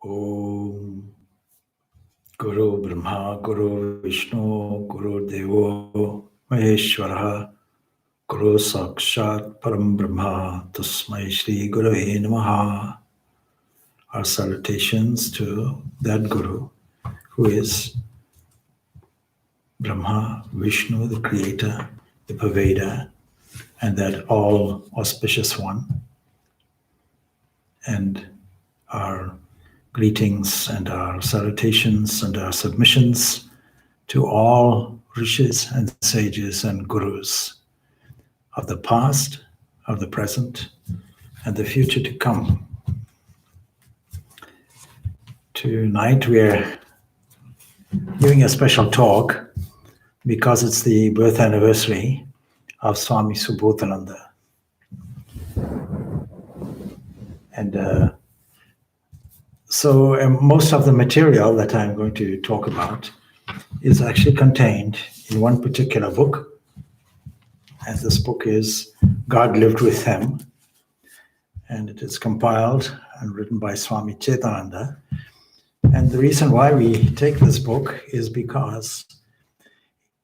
Om Guru Brahma Guru Vishnu Guru Devo Maheshwara Guru Sakshat Param Brahma Tasmai Shri Gurave Namaha. Our salutations to that Guru who is Brahma, Vishnu, the creator, the pervader, and that all auspicious one. And our greetings and our salutations and our submissions to all rishis and sages and gurus of the past, of the present, and the future to come. Tonight we're giving a special talk because it's the birth anniversary of Swami Subhodananda. And so most of the material that I'm going to talk about is actually contained in one particular book. And this book is God Lived With Him. And it is compiled and written by Swami Chetananda. And the reason why we take this book is because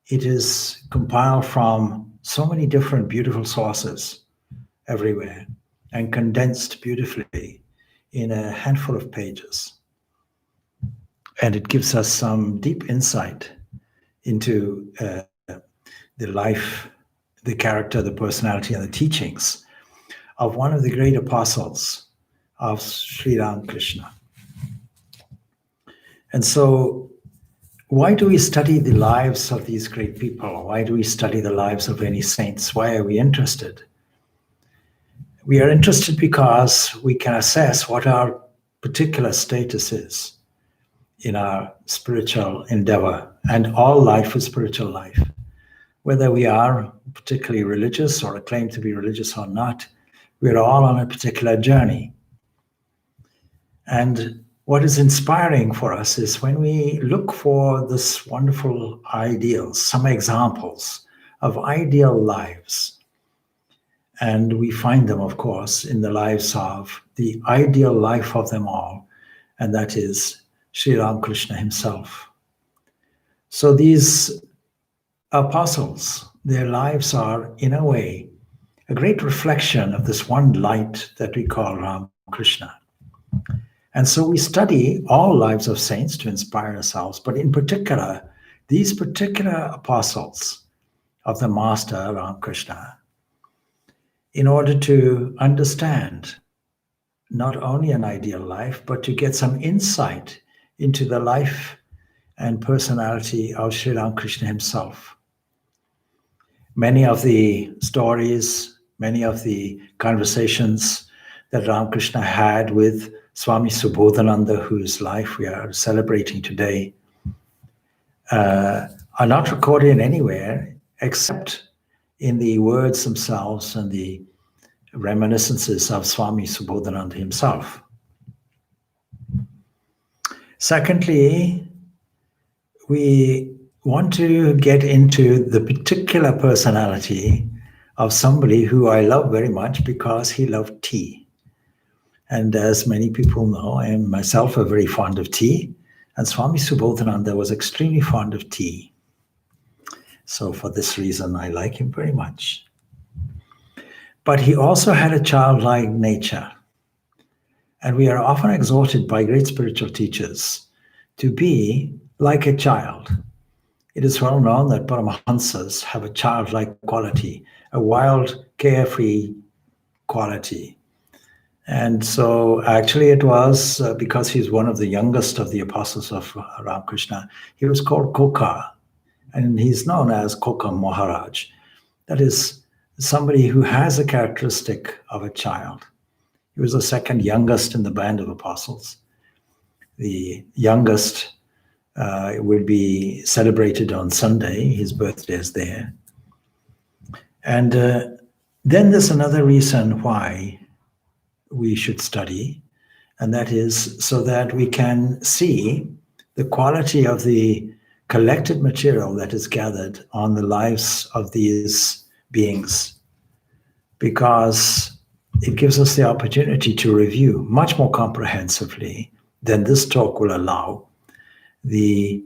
it is compiled from so many different beautiful sources everywhere and condensed beautifully in a handful of pages. And it gives us some deep insight into the life, the character, the personality, and the teachings of one of the great apostles of Sri Ramakrishna. And so, why do we study the lives of these great people? Why do we study the lives of any saints? Why are we interested? We are interested because we can assess what our particular status is in our spiritual endeavor, and all life is spiritual life. Whether we are particularly religious or claim to be religious or not, we're all on a particular journey. And what is inspiring for us is when we look for this wonderful ideals, some examples of ideal lives. And we find them, of course, in the lives of the ideal life of them all, and that is Sri Ramakrishna himself. So these apostles, their lives are, in a way, a great reflection of this one light that we call Ramakrishna. And so we study all lives of saints to inspire ourselves, but in particular, these particular apostles of the Master Ramakrishna, in order to understand not only an ideal life, but to get some insight into the life and personality of Sri Ramakrishna himself. Many of the stories, many of the conversations that Ramakrishna had with Swami Subhodananda, whose life we are celebrating today, are not recorded anywhere except in the words themselves and the reminiscences of Swami Subhodananda himself. Secondly, we want to get into the particular personality of somebody who I love very much because he loved tea. And as many people know, I am myself very fond of tea, and Swami Subhodananda was extremely fond of tea. So for this reason, I like him very much. But he also had a childlike nature. And we are often exhorted by great spiritual teachers to be like a child. It is well known that Paramahansas have a childlike quality, a wild, carefree quality. And so actually it was because he's one of the youngest of the apostles of Ramakrishna, he was called Koka, and he's known as Koka Maharaj. That is somebody who has a characteristic of a child. He was the second youngest in the band of apostles. The youngest will be celebrated on Sunday. His birthday is there. And then there's another reason why we should study, and that is so that we can see the quality of the collected material that is gathered on the lives of these beings, because it gives us the opportunity to review much more comprehensively than this talk will allow, the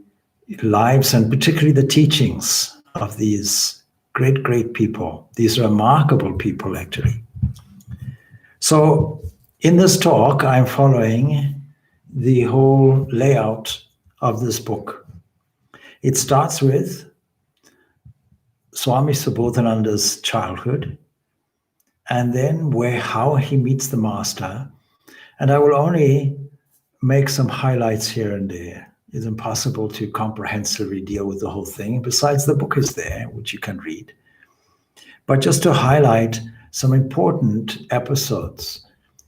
lives and particularly the teachings of these great, great people, these remarkable people actually. So in this talk, I'm following the whole layout of this book. It starts with Swami Subhodananda's childhood, and then how he meets the master. And I will only make some highlights here and there. It's impossible to comprehensively deal with the whole thing. Besides, the book is there, which you can read. But just to highlight some important episodes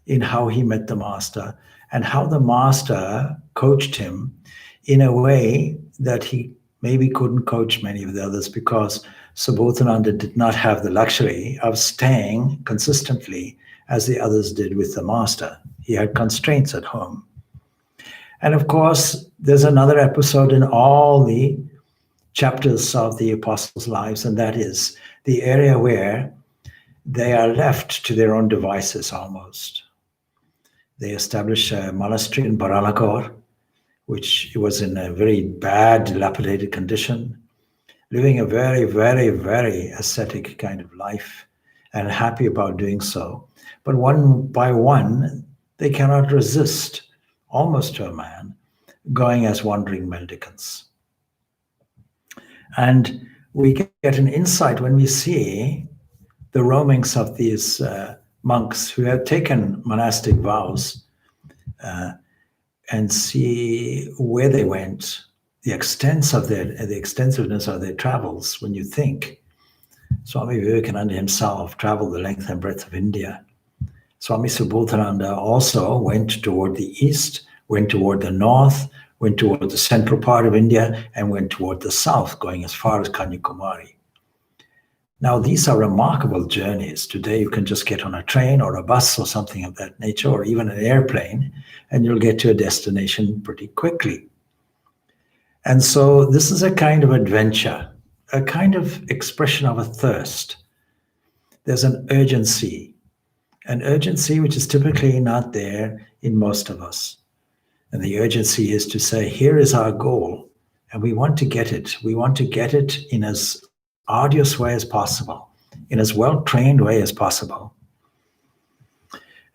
in how he met the master and how the master coached him in a way that he maybe couldn't coach many of the others, because Subhodananda did not have the luxury of staying consistently as the others did with the master. He had constraints at home. And of course, there's another episode in all the chapters of the apostles' lives, and that is the area where they are left to their own devices almost. They establish a monastery in Baranagore, which was in a very bad, dilapidated condition, living a very, very, very ascetic kind of life and happy about doing so. But one by one, they cannot resist, almost to a man, going as wandering mendicants. And we get an insight when we see the roamings of these monks who have taken monastic vows and see where they went, the extensiveness of their travels. When you think Swami Vivekananda himself traveled the length and breadth of India. Swami Subhodananda also went toward the east, went toward the north, went toward the central part of India, and went toward the south, going as far as Kanyakumari. Now, these are remarkable journeys. Today, you can just get on a train or a bus or something of that nature, or even an airplane, and you'll get to a destination pretty quickly. And so this is a kind of adventure, a kind of expression of a thirst. There's an urgency which is typically not there in most of us. And the urgency is to say, here is our goal, and we want to get it. We want to get it in as arduous way as possible, in as well-trained way as possible.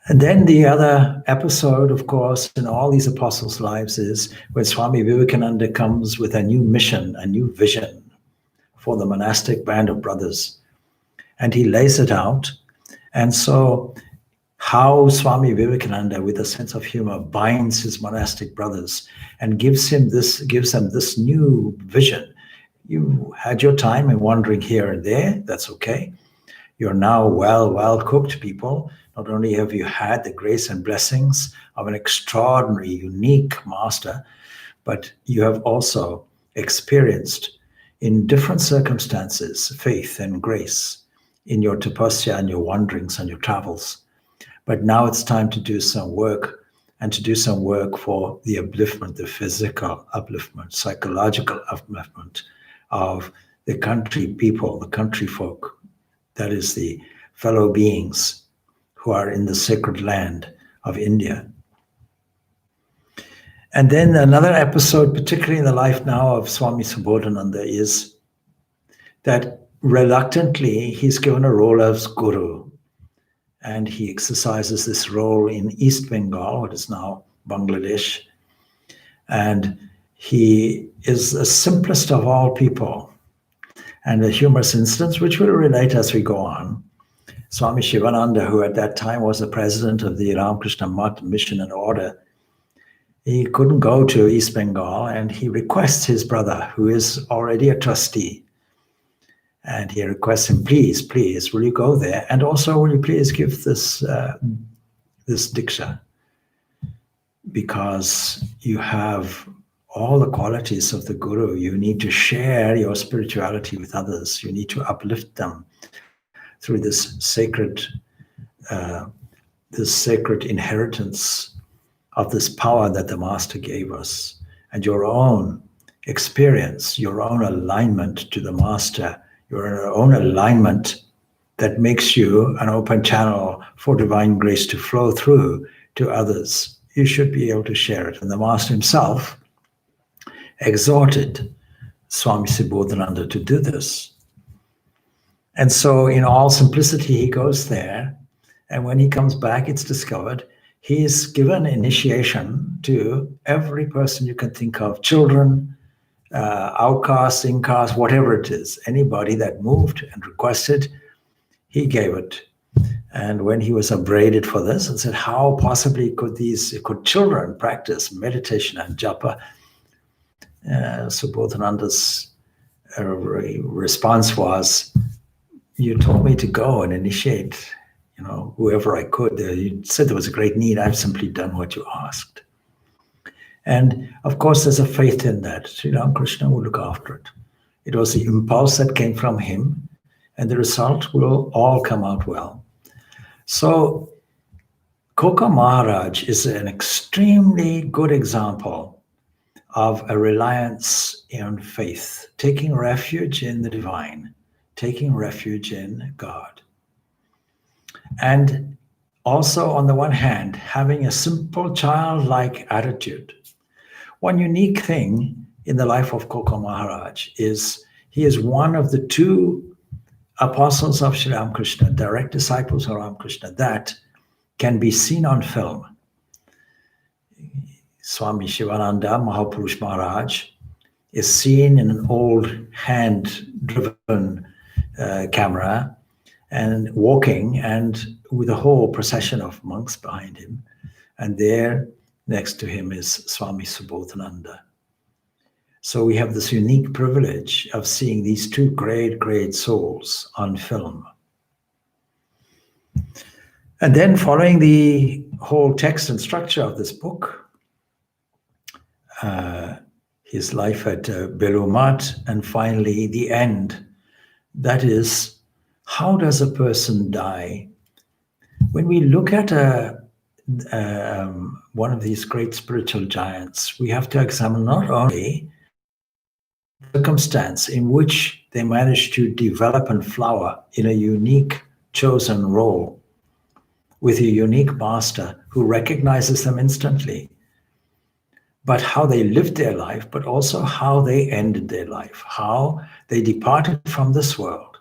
And then the other episode, of course, in all these apostles' lives is when Swami Vivekananda comes with a new mission, a new vision for the monastic band of brothers. And he lays it out. And so how Swami Vivekananda, with a sense of humor, binds his monastic brothers and gives them this new vision. You had your time in wandering here and there, that's okay. You're now well cooked people. Not only have you had the grace and blessings of an extraordinary, unique master, but you have also experienced in different circumstances faith and grace in your tapasya and your wanderings and your travels. But now it's time to do some work, and to do some work for the upliftment, the physical upliftment, psychological upliftment of the country people, the country folk, that is the fellow beings who are in the sacred land of India. And then another episode, particularly in the life now of Swami Subhodananda, is that reluctantly he's given a role as guru. And he exercises this role in East Bengal, what is now Bangladesh. And he is the simplest of all people. And a humorous instance, which we'll relate as we go on. Swami Shivananda, who at that time was the president of the Ramakrishna Math Mission and Order, he couldn't go to East Bengal, and he requests his brother, who is already a trustee, and he requests him, please, will you go there? And also, will you please give this diksha? Because you have all the qualities of the guru. You need to share your spirituality with others. You need to uplift them through this sacred inheritance of this power that the master gave us, and your own experience, your own alignment to the master, your own alignment that makes you an open channel for divine grace to flow through to others you should be able to share it. And the master himself exhorted Swami Subhodananda to do this. And so in all simplicity, he goes there. And when he comes back, it's discovered he's given initiation to every person you can think of, children, outcasts, incasts, whatever it is, anybody that moved and requested, he gave it. And when he was upbraided for this and said, how possibly could children practice meditation and japa? Subhodananda's response was, you told me to go and initiate, whoever I could. You said there was a great need. I've simply done what you asked. And of course, there's a faith in that. Sri Ramakrishna will look after it. It was the impulse that came from him, and the result will all come out well. So, Koko Maharaj is an extremely good example of a reliance on faith, taking refuge in the divine, taking refuge in God. And also, on the one hand, having a simple childlike attitude. One unique thing in the life of Koko Maharaj is he is one of the two apostles of Sri Ramakrishna, direct disciples of Ramakrishna, that can be seen on film. Swami Shivananda Mahapurush Maharaj is seen in an old hand-driven camera and walking, and with a whole procession of monks behind him. And there, next to him, is Swami Subhodananda. So we have this unique privilege of seeing these two great, great souls on film. And then following the whole text and structure of this book, his life at Belumat, and finally the end, that is, how does a person die? When we look at one of these great spiritual giants, we have to examine not only the circumstance in which they manage to develop and flower in a unique chosen role with a unique master who recognizes them instantly, but how they lived their life, but also how they ended their life, how they departed from this world.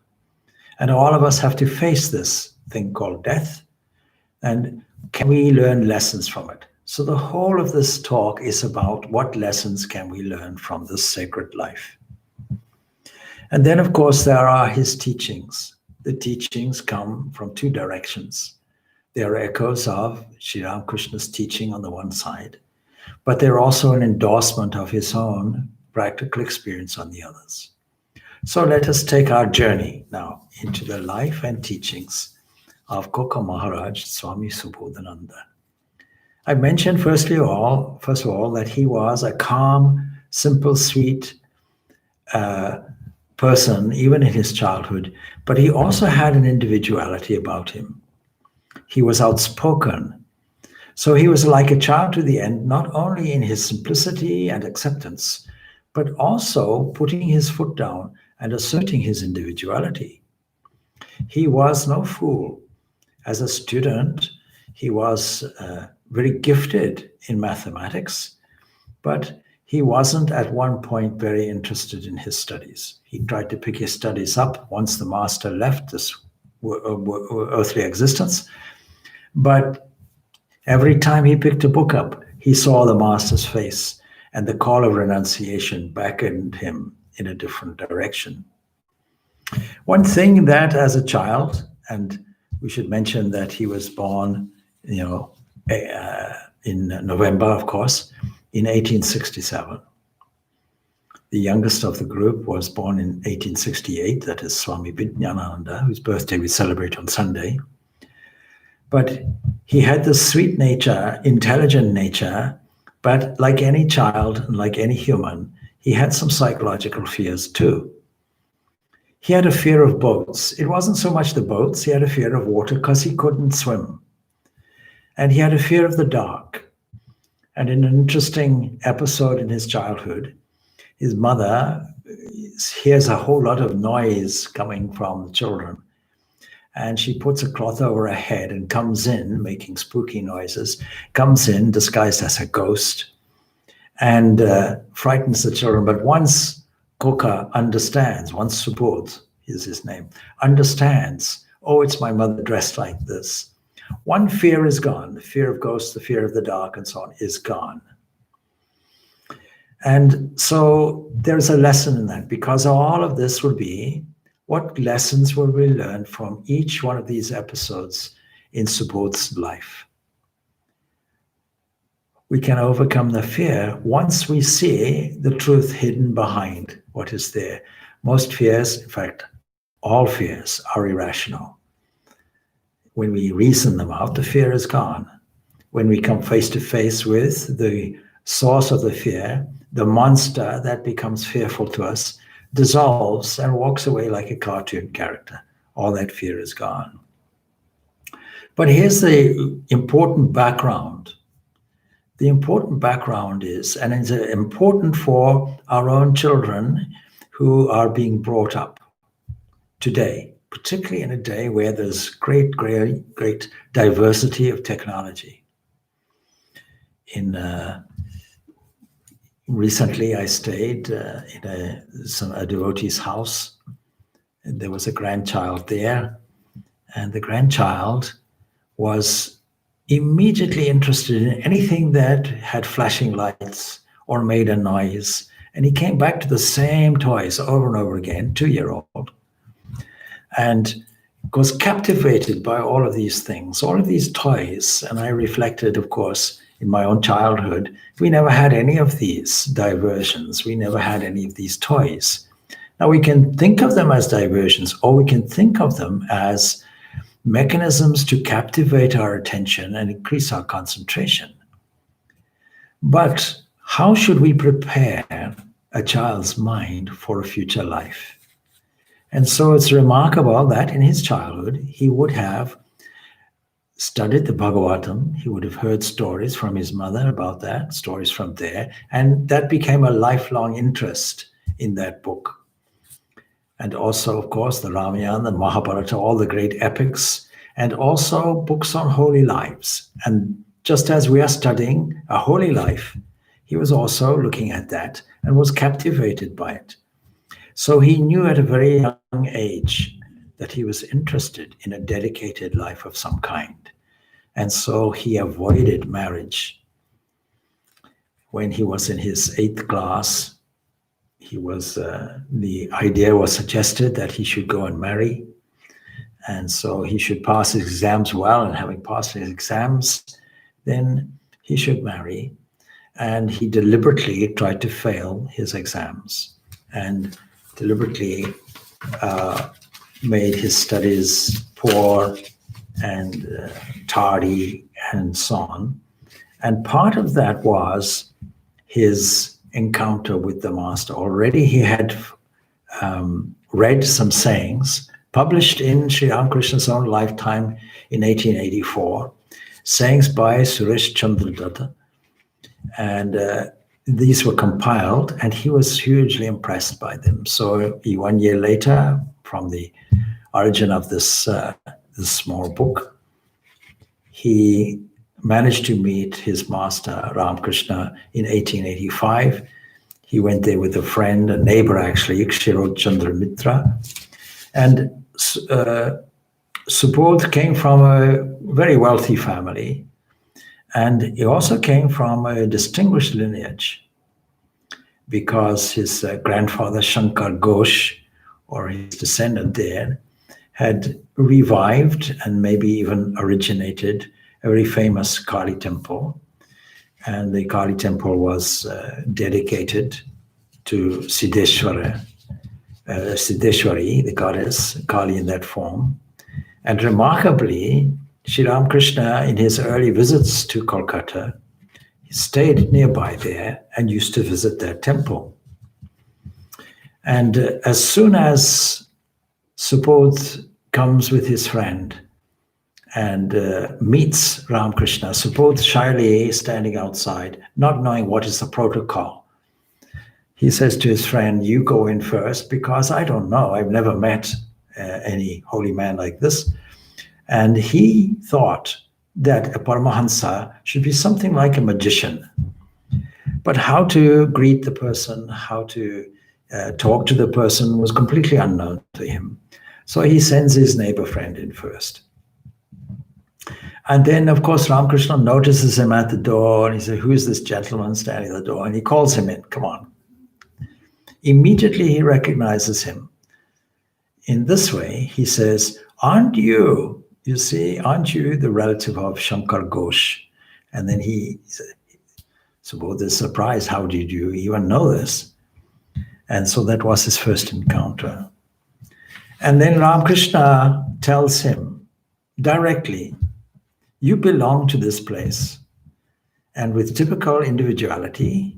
And all of us have to face this thing called death. And can we learn lessons from it? So the whole of this talk is about what lessons can we learn from this sacred life. And then, of course, there are his teachings. The teachings come from two directions. They are echoes of Sri Ramakrishna's teaching on the one side, but they're also an endorsement of his own practical experience on the others. So let us take our journey now into the life and teachings of Koko Maharaj, Swami Subhodananda. I mentioned first of all, that he was a calm, simple, sweet person, even in his childhood, but he also had an individuality about him. He was outspoken. So he was like a child to the end, not only in his simplicity and acceptance, but also putting his foot down and asserting his individuality. He was no fool. As a student, he was very gifted in mathematics, but he wasn't at one point very interested in his studies. He tried to pick his studies up once the master left this earthly existence, but every time he picked a book up, he saw the master's face, and the call of renunciation beckoned him in a different direction. One thing that as a child, and we should mention that he was born, in November, of course, in 1867. The youngest of the group was born in 1868, that is Swami Vijnananda, whose birthday we celebrate on Sunday. But he had this sweet nature, intelligent nature, but like any child and like any human, he had some psychological fears too. He had a fear of boats. It wasn't so much the boats, he had a fear of water because he couldn't swim. And he had a fear of the dark. And in an interesting episode in his childhood, his mother hears a whole lot of noise coming from the children. and she puts a cloth over her head and comes in, making spooky noises, comes in disguised as a ghost, and frightens the children. But once Koka understands, once Subodh is his name, understands, oh, it's my mother dressed like this, one fear is gone. The fear of ghosts, the fear of the dark, and so on is gone. And so there's a lesson in that, because all of this will be, what lessons will we learn from each one of these episodes in Subodh's life? We can overcome the fear once we see the truth hidden behind what is there. Most fears, in fact, all fears are irrational. When we reason them out, the fear is gone. When we come face to face with the source of the fear, the monster that becomes fearful to us dissolves and walks away like a cartoon character. All that fear is gone. But here's the important background. The important background is, and it's important for our own children who are being brought up today, particularly in a day where there's great diversity of technology. Recently, I stayed in a devotee's house, and there was a grandchild there, and the grandchild was immediately interested in anything that had flashing lights or made a noise. And he came back to the same toys over and over again, 2-year-old, and was captivated by all of these things, all of these toys. And I reflected, of course, in my own childhood, we never had any of these diversions. We never had any of these toys. Now we can think of them as diversions, or we can think of them as mechanisms to captivate our attention and increase our concentration. But how should we prepare a child's mind for a future life? And so it's remarkable that in his childhood, he would have studied the Bhagavatam. He would have heard stories from his mother about that, stories from there, and that became a lifelong interest in that book. And also, of course, the Ramayana, the Mahabharata, all the great epics, and also books on holy lives. And just as we are studying a holy life, he was also looking at that and was captivated by it. So he knew at a very young age that he was interested in a dedicated life of some kind. And so he avoided marriage. When he was in his 8th class, the idea was suggested that he should go and marry. And so he should pass his exams well, and having passed his exams, then he should marry. And he deliberately tried to fail his exams and deliberately made his studies poor and tardy and so on. And part of that was his encounter with the master. Already he had read some sayings published in Sri Ramakrishna's own lifetime in 1884, sayings by Suresh Chandra Datta. And these were compiled, and he was hugely impressed by them. So 1 year later, from the origin of this small book, he managed to meet his master, Ramakrishna, in 1885. He went there with a friend, a neighbor actually, Kshirod Chandra Mitra. And Subodh came from a very wealthy family, and he also came from a distinguished lineage, because his grandfather, Shankar Ghosh, or his descendant there, had revived and maybe even originated a very famous Kali temple. And the Kali temple was dedicated to Siddheshwari, the goddess, Kali in that form. And remarkably, Sri Ramakrishna, in his early visits to Kolkata, he stayed nearby there and used to visit that temple. And as soon as Subodh comes with his friend and meets Ramakrishna, Subodh shyly standing outside, not knowing what is the protocol, he says to his friend, "You go in first, because I don't know. I've never met any holy man like this. And he thought that a Paramahansa should be something like a magician. But how to greet the person, how to talk to the person was completely unknown to him. So he sends his neighbor friend in first. And then, of course, Ramakrishna notices him at the door, and he says, "Who is this gentleman standing at the door?" And he calls him in, "Come on." Immediately he recognizes him. In this way, he says, aren't you the relative of Shankar Ghosh? And then he said, Subodh is surprised, how did you even know this? And so that was his first encounter. And then Ramakrishna tells him directly, you belong to this place. And with typical individuality,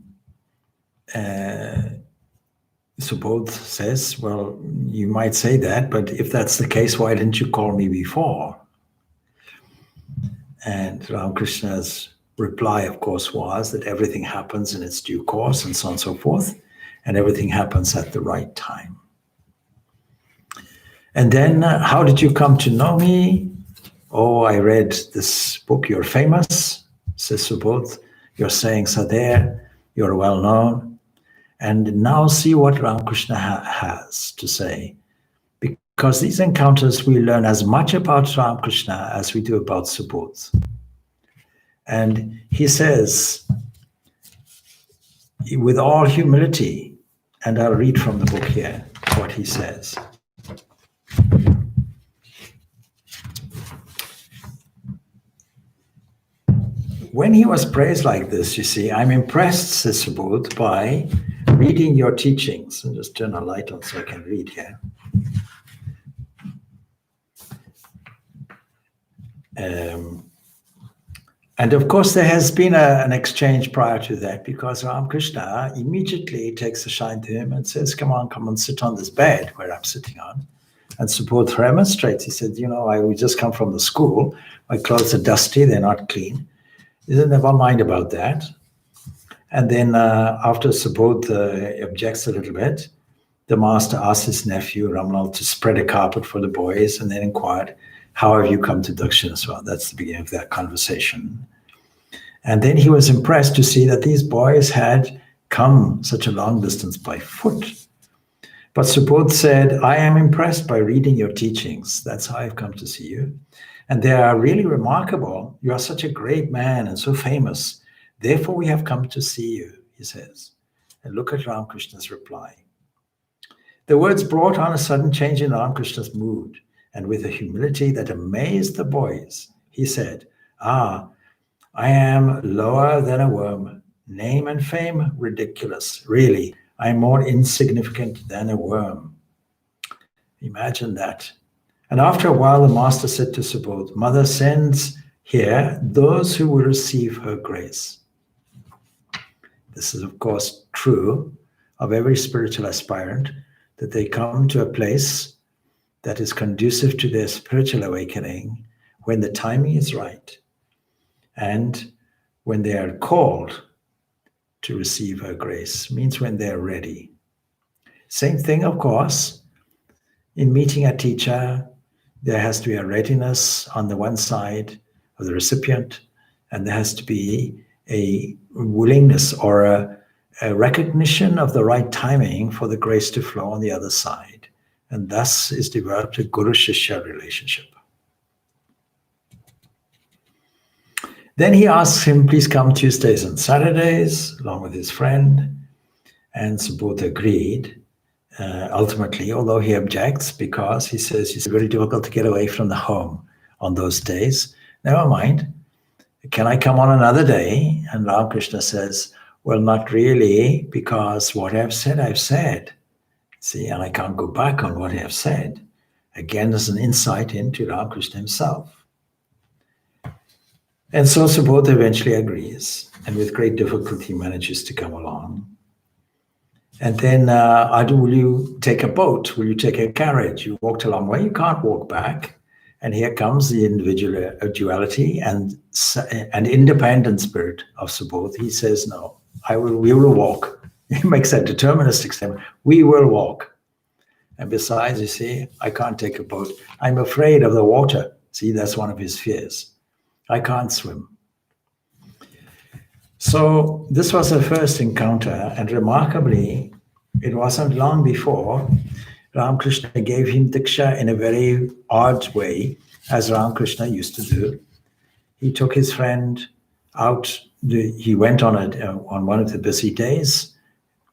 Subodh says, well, you might say that, but if that's the case, why didn't you call me before? And Ramakrishna's reply, of course, was that everything happens in its due course and so on and so forth, and everything happens at the right time. And then, how did you come to know me? Oh, I read this book, You're Famous, says Subodh. Your sayings are there, you're well known. And now see what Ramakrishna has to say. Because these encounters, we learn as much about Ramakrishna as we do about Subodh. And he says, with all humility, and I'll read from the book here what he says. When he was praised like this, you see, I'm impressed, says Subodh, by reading your teachings. And just turn a light on so I can read here. And of course, there has been an exchange prior to that, because Ramakrishna immediately takes a shine to him and says, come and sit on this bed where I'm sitting on. And Subodh remonstrates. He said, we just come from the school. My clothes are dusty, they're not clean. He said, never mind about that. And then after Subodh objects a little bit, the master asked his nephew, Ramlal, to spread a carpet for the boys, and then inquired, how have you come to Dakshinaswar? That's the beginning of that conversation. And then he was impressed to see that these boys had come such a long distance by foot. But Subodh said, I am impressed by reading your teachings. That's how I've come to see you. And they are really remarkable. You are such a great man and so famous. Therefore, we have come to see you, he says. And look at Ramakrishna's reply. The words brought on a sudden change in Ramakrishna's mood. And with a humility that amazed the boys, he said, I am lower than a worm. Name and fame, ridiculous. Really, I am more insignificant than a worm. Imagine that. And after a while, the master said to Subodh, Mother sends here those who will receive her grace. This is, of course, true of every spiritual aspirant, that they come to a place that is conducive to their spiritual awakening when the timing is right and when they are called to receive her grace, means when they're ready. Same thing, of course, in meeting a teacher, there has to be a readiness on the one side of the recipient, and there has to be a willingness or a recognition of the right timing for the grace to flow on the other side. And thus is developed a Guru-Shishya relationship. Then he asks him, please come Tuesdays and Saturdays, along with his friend. And Subodh agreed. Ultimately, although he objects because he says it's very difficult to get away from the home on those days. Never mind. Can I come on another day? And Ramakrishna says, well, not really, because what I've said. See, and I can't go back on what I have said. Again, there's an insight into Ramakrishna himself. And so Subodh eventually agrees, and with great difficulty manages to come along. And then, will you take a boat? Will you take a carriage? You walked a long way, you can't walk back. And here comes the individuality and independent spirit of Subodh. He says, no, we will walk. He makes that deterministic statement. We will walk. And besides, you see, I can't take a boat. I'm afraid of the water. See, that's one of his fears. I can't swim. So this was her first encounter, and remarkably, it wasn't long before Ramakrishna gave him Diksha in a very odd way, as Ramakrishna used to do. He took his friend out. He went on one of the busy days.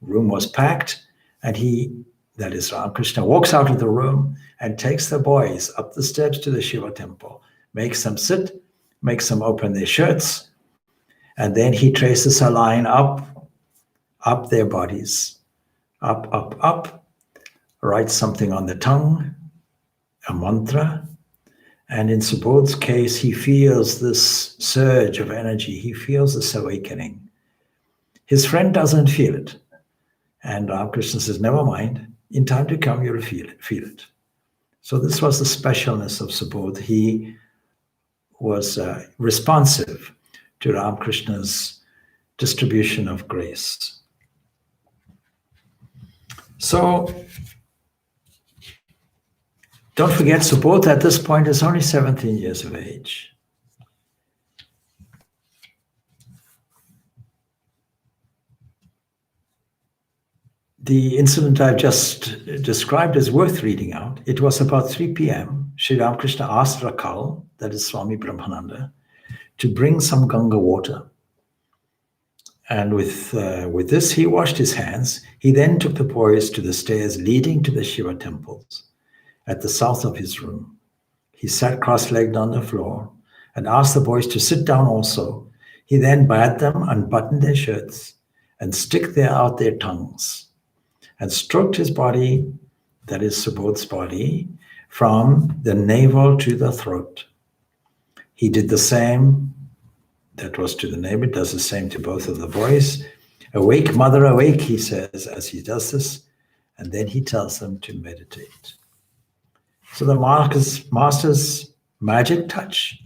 Room was packed, and that is Ramakrishna, walks out of the room and takes the boys up the steps to the Shiva temple, makes them sit, makes them open their shirts, and then he traces a line up their bodies, up, writes something on the tongue, a mantra, and in Subodh's case, he feels this surge of energy. He feels this awakening. His friend doesn't feel it. And Ramakrishna says, never mind, in time to come, you'll feel it. So this was the specialness of Subodh. He was responsive to Ramakrishna's distribution of grace. So don't forget, Subodh at this point is only 17 years of age. The incident I've just described is worth reading out. It was about 3 p.m. Sri Ramakrishna asked Rakal, that is Swami Brahmananda, to bring some Ganga water. And with this, he washed his hands. He then took the boys to the stairs leading to the Shiva temples at the south of his room. He sat cross-legged on the floor and asked the boys to sit down also. He then bade them unbutton their shirts and stick out their tongues, and stroked his body, that is Subodh's body, from the navel to the throat. He did the same, that was to the navel, does the same to both of the boys. Awake, mother, awake, he says as he does this, and then he tells them to meditate. So the master's magic touch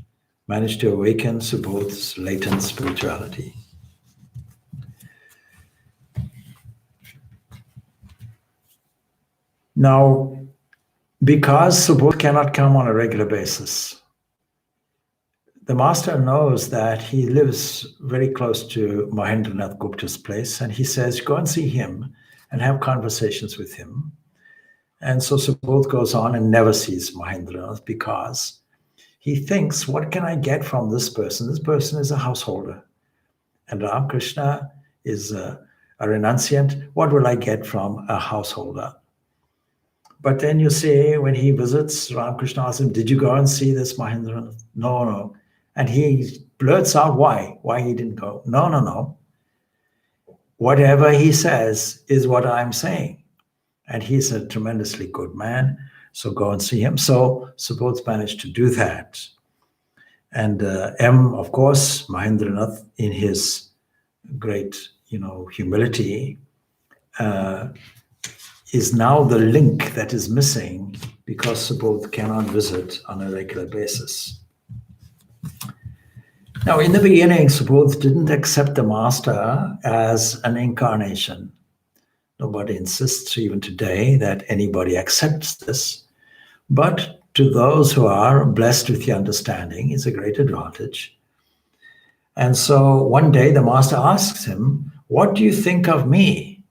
managed to awaken Subodh's latent spirituality. Now, because Subodh cannot come on a regular basis, the master knows that he lives very close to Mahendranath Gupta's place, and he says, go and see him and have conversations with him. And so Subodh goes on and never sees Mahendranath because he thinks, what can I get from this person? This person is a householder. And Ramakrishna is a renunciant. What will I get from a householder? But then you see, when he visits, Ramakrishna asks him, did you go and see this Mahendranath? No. And he blurts out why he didn't go. No. Whatever he says is what I'm saying. And he's a tremendously good man, so go and see him. So Subodh managed to do that. And of course, Mahendranath, in his great, humility, is now the link that is missing because Subodh cannot visit on a regular basis. Now, in the beginning, Subodh didn't accept the master as an incarnation. Nobody insists even today that anybody accepts this. But to those who are blessed with the understanding, it's a great advantage. And so one day the master asks him, what do you think of me?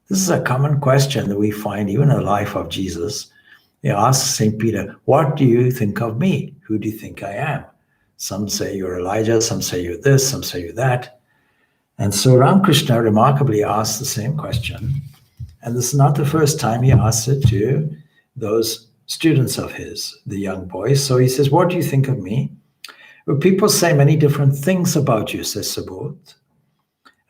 This is a common question that we find even in the life of Jesus. He asks St. Peter, what do you think of me? Who do you think I am? Some say you're Elijah, some say you're this, some say you're that. And so Ramakrishna remarkably asks the same question. And this is not the first time he asks it to those students of his, the young boys. So he says, what do you think of me? Well, people say many different things about you, says Subodh.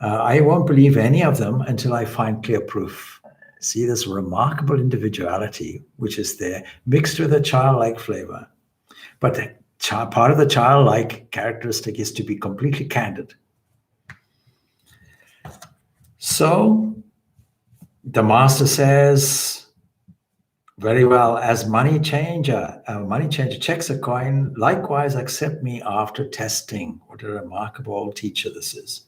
I won't believe any of them until I find clear proof. See this remarkable individuality which is there, mixed with a childlike flavor. But part of the childlike characteristic is to be completely candid. So the master says, very well, as money changer checks a coin, likewise accept me after testing. What a remarkable teacher this is.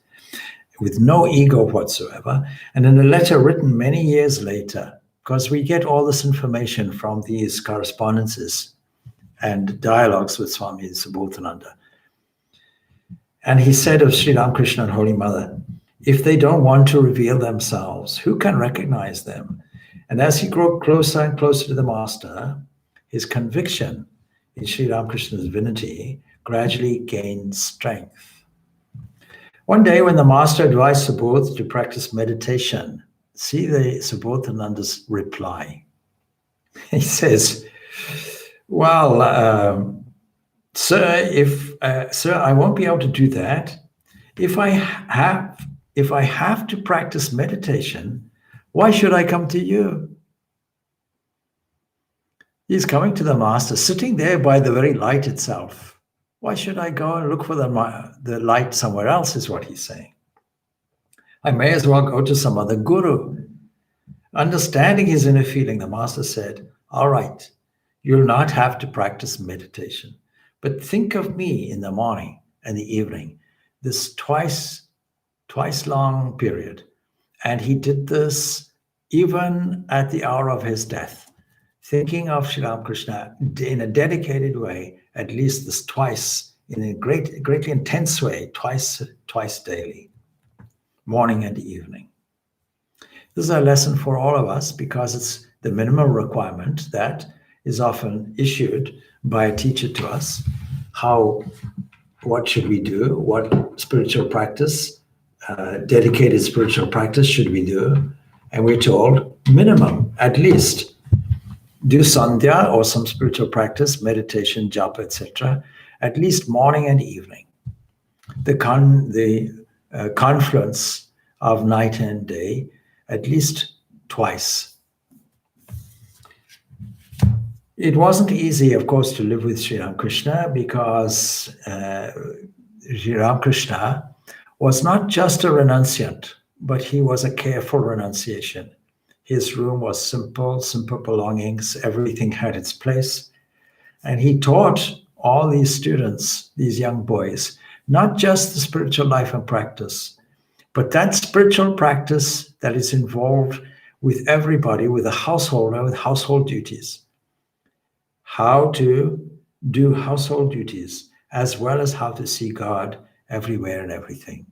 With no ego whatsoever. And in a letter written many years later, because we get all this information from these correspondences and dialogues with Swami Subhodananda. And he said of Sri Ramakrishna and Holy Mother, if they don't want to reveal themselves, who can recognize them? And as he grew closer and closer to the Master, his conviction in Sri Ramakrishna's divinity gradually gained strength. One day when the Master advised Subodh to practice meditation, see the Subhodananda's reply. He says, well, sir, I won't be able to do that. If I have to practice meditation, why should I come to you? He's coming to the Master, sitting there by the very light itself. Why should I go and look for the light somewhere else, is what he's saying. I may as well go to some other guru. Understanding his inner feeling, the Master said, all right, you'll not have to practice meditation, but think of me in the morning and the evening, this twice long period. And he did this even at the hour of his death, thinking of Sri Ramakrishna in a dedicated way, at least this twice, in a greatly intense way, twice daily, morning and evening. This is a lesson for all of us because it's the minimum requirement that is often issued by a teacher to us. What should we do? What spiritual practice, dedicated spiritual practice should we do? And we're told minimum, at least, do sandhya or some spiritual practice, meditation, japa, etc., at least morning and evening. The confluence of night and day, at least twice. It wasn't easy, of course, to live with Sri Ramakrishna because Sri Ramakrishna was not just a renunciant, but he was a careful renunciation. His room was simple belongings, everything had its place. And he taught all these students, these young boys, not just the spiritual life and practice, but that spiritual practice that is involved with everybody, with a householder, with household duties. How to do household duties, as well as how to see God everywhere and everything.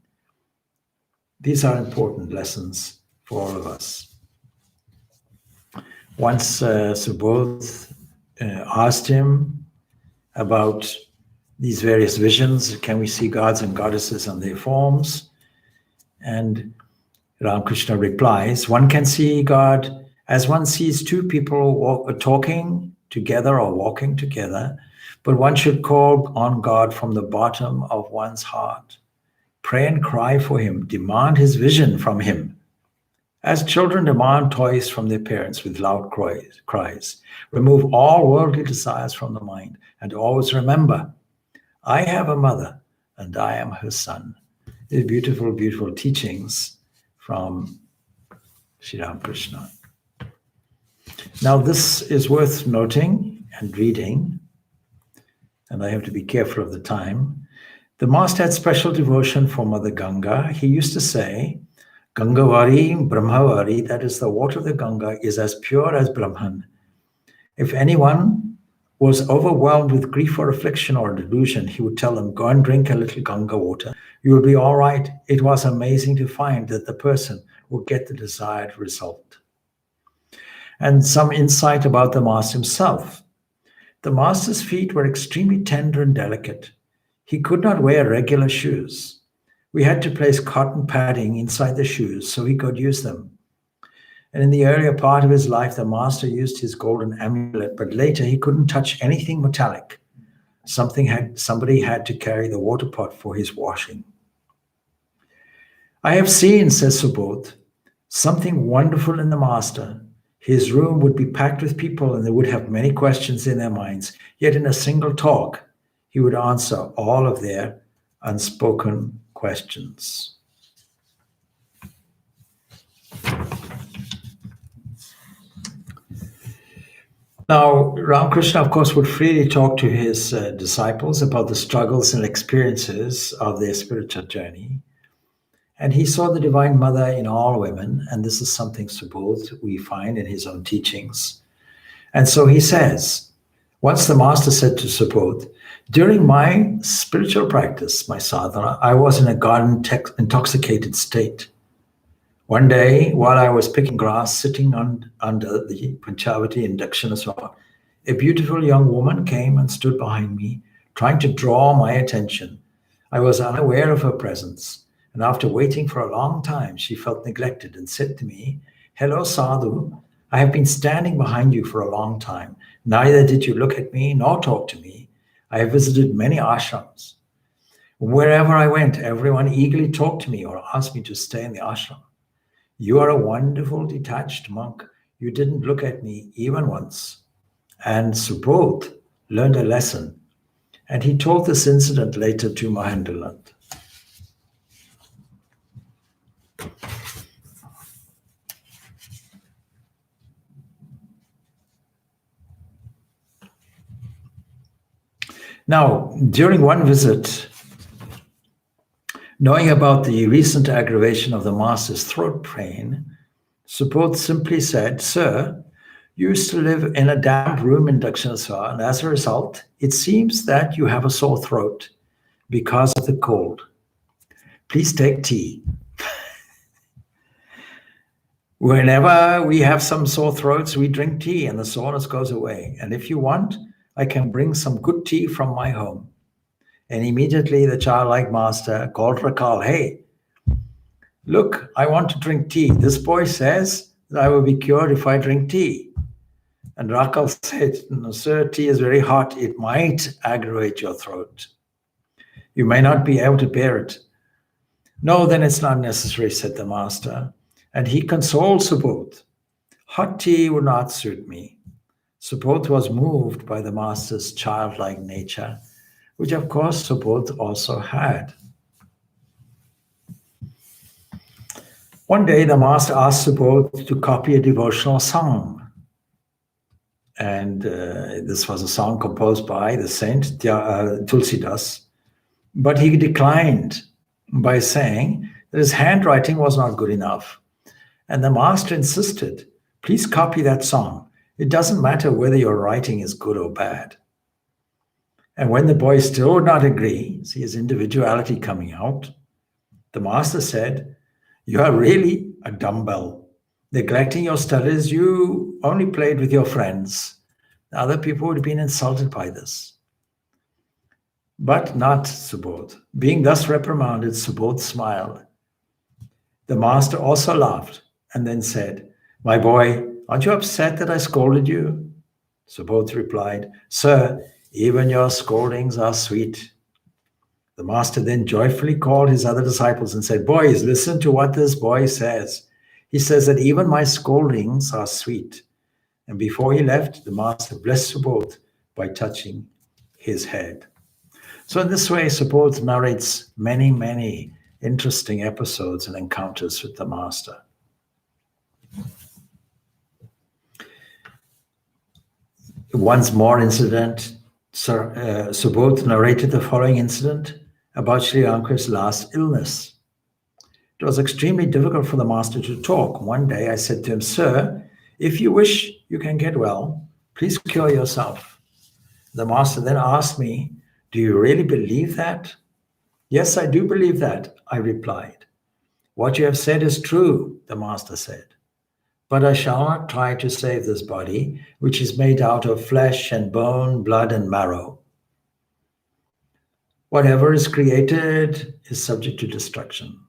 These are important lessons for all of us. Once Subodh asked him about these various visions, can we see gods and goddesses on their forms? And Ramakrishna replies, one can see God as one sees two people talking together or walking together, but one should call on God from the bottom of one's heart. Pray and cry for him, demand his vision from him. As children demand toys from their parents with loud cries, remove all worldly desires from the mind, and always remember, I have a mother and I am her son. These beautiful, beautiful teachings from Sri Ramakrishna. Now, this is worth noting and reading, and I have to be careful of the time. The Master had special devotion for Mother Ganga. He used to say, Gangavari, Brahmavari, that is the water of the Ganga, is as pure as Brahman. If anyone was overwhelmed with grief or affliction or delusion, he would tell them, go and drink a little Ganga water. You will be all right. It was amazing to find that the person would get the desired result. And some insight about the Master himself. The Master's feet were extremely tender and delicate. He could not wear regular shoes. We had to place cotton padding inside the shoes so he could use them. And in the earlier part of his life, the Master used his golden amulet, but later he couldn't touch anything metallic. Somebody had to carry the water pot for his washing. I have seen, says Subodh, something wonderful in the Master. His room would be packed with people and they would have many questions in their minds. Yet in a single talk, he would answer all of their unspoken questions. Now, Ramakrishna, of course, would freely talk to his disciples about the struggles and experiences of their spiritual journey. And he saw the Divine Mother in all women, and this is something Subodh we find in his own teachings. And so he says, Once the master said to Subodh, during my spiritual practice, my sadhana, I was in a garden intoxicated state. One day, while I was picking grass, sitting under the Panchavati in Dakshinaswar, a beautiful young woman came and stood behind me, trying to draw my attention. I was unaware of her presence, and after waiting for a long time, she felt neglected and said to me, "Hello, Sadhu. I have been standing behind you for a long time. Neither did you look at me nor talk to me. I have visited many ashrams. Wherever I went, everyone eagerly talked to me or asked me to stay in the ashram. You are a wonderful, detached monk. You didn't look at me even once." And Subodh learned a lesson, and he told this incident later to Mahendraland. Now, during one visit, knowing about the recent aggravation of the master's throat pain, Subodh simply said, "Sir, you used to live in a damp room in Dakshinaswar, and as a result, it seems that you have a sore throat because of the cold. Please take tea. Whenever we have some sore throats, we drink tea and the soreness goes away. And if you want, I can bring some good tea from my home." And immediately the childlike master called Rakal, "Hey, look, I want to drink tea. This boy says that I will be cured if I drink tea." And Rakal said, "No, sir, tea is very hot. It might aggravate your throat. You may not be able to bear it." "No, then it's not necessary," said the master. And he consoled Subodh. "Hot tea would not suit me." Subodh was moved by the master's childlike nature, which of course Subodh also had. One day the master asked Subodh to copy a devotional song. And this was a song composed by the saint Tulsidas. But he declined by saying that his handwriting was not good enough. And the master insisted, "Please copy that song. It doesn't matter whether your writing is good or bad." And when the boy still would not agree, see his individuality coming out, the master said, "You are really a dumbbell. Neglecting your studies, you only played with your friends. Other people would have been insulted by this." But not Subodh. Being thus reprimanded, Subodh smiled. The master also laughed and then said, "My boy, aren't you upset that I scolded you?" Subodh replied, "Sir, even your scoldings are sweet." The master then joyfully called his other disciples and said, "Boys, listen to what this boy says. He says that even my scoldings are sweet." And before he left, the master blessed Subodh by touching his head. So in this way, Subodh narrates many, many interesting episodes and encounters with the master. Once more incident, Subodh narrated the following incident about Sri Ramakrishna's last illness. It was extremely difficult for the master to talk. One day I said to him, "Sir, if you wish, you can get well. Please cure yourself." The master then asked me, "Do you really believe that?" "Yes, I do believe that," I replied. "What you have said is true," the master said. "But I shall not try to save this body, which is made out of flesh and bone, blood and marrow. Whatever is created is subject to destruction."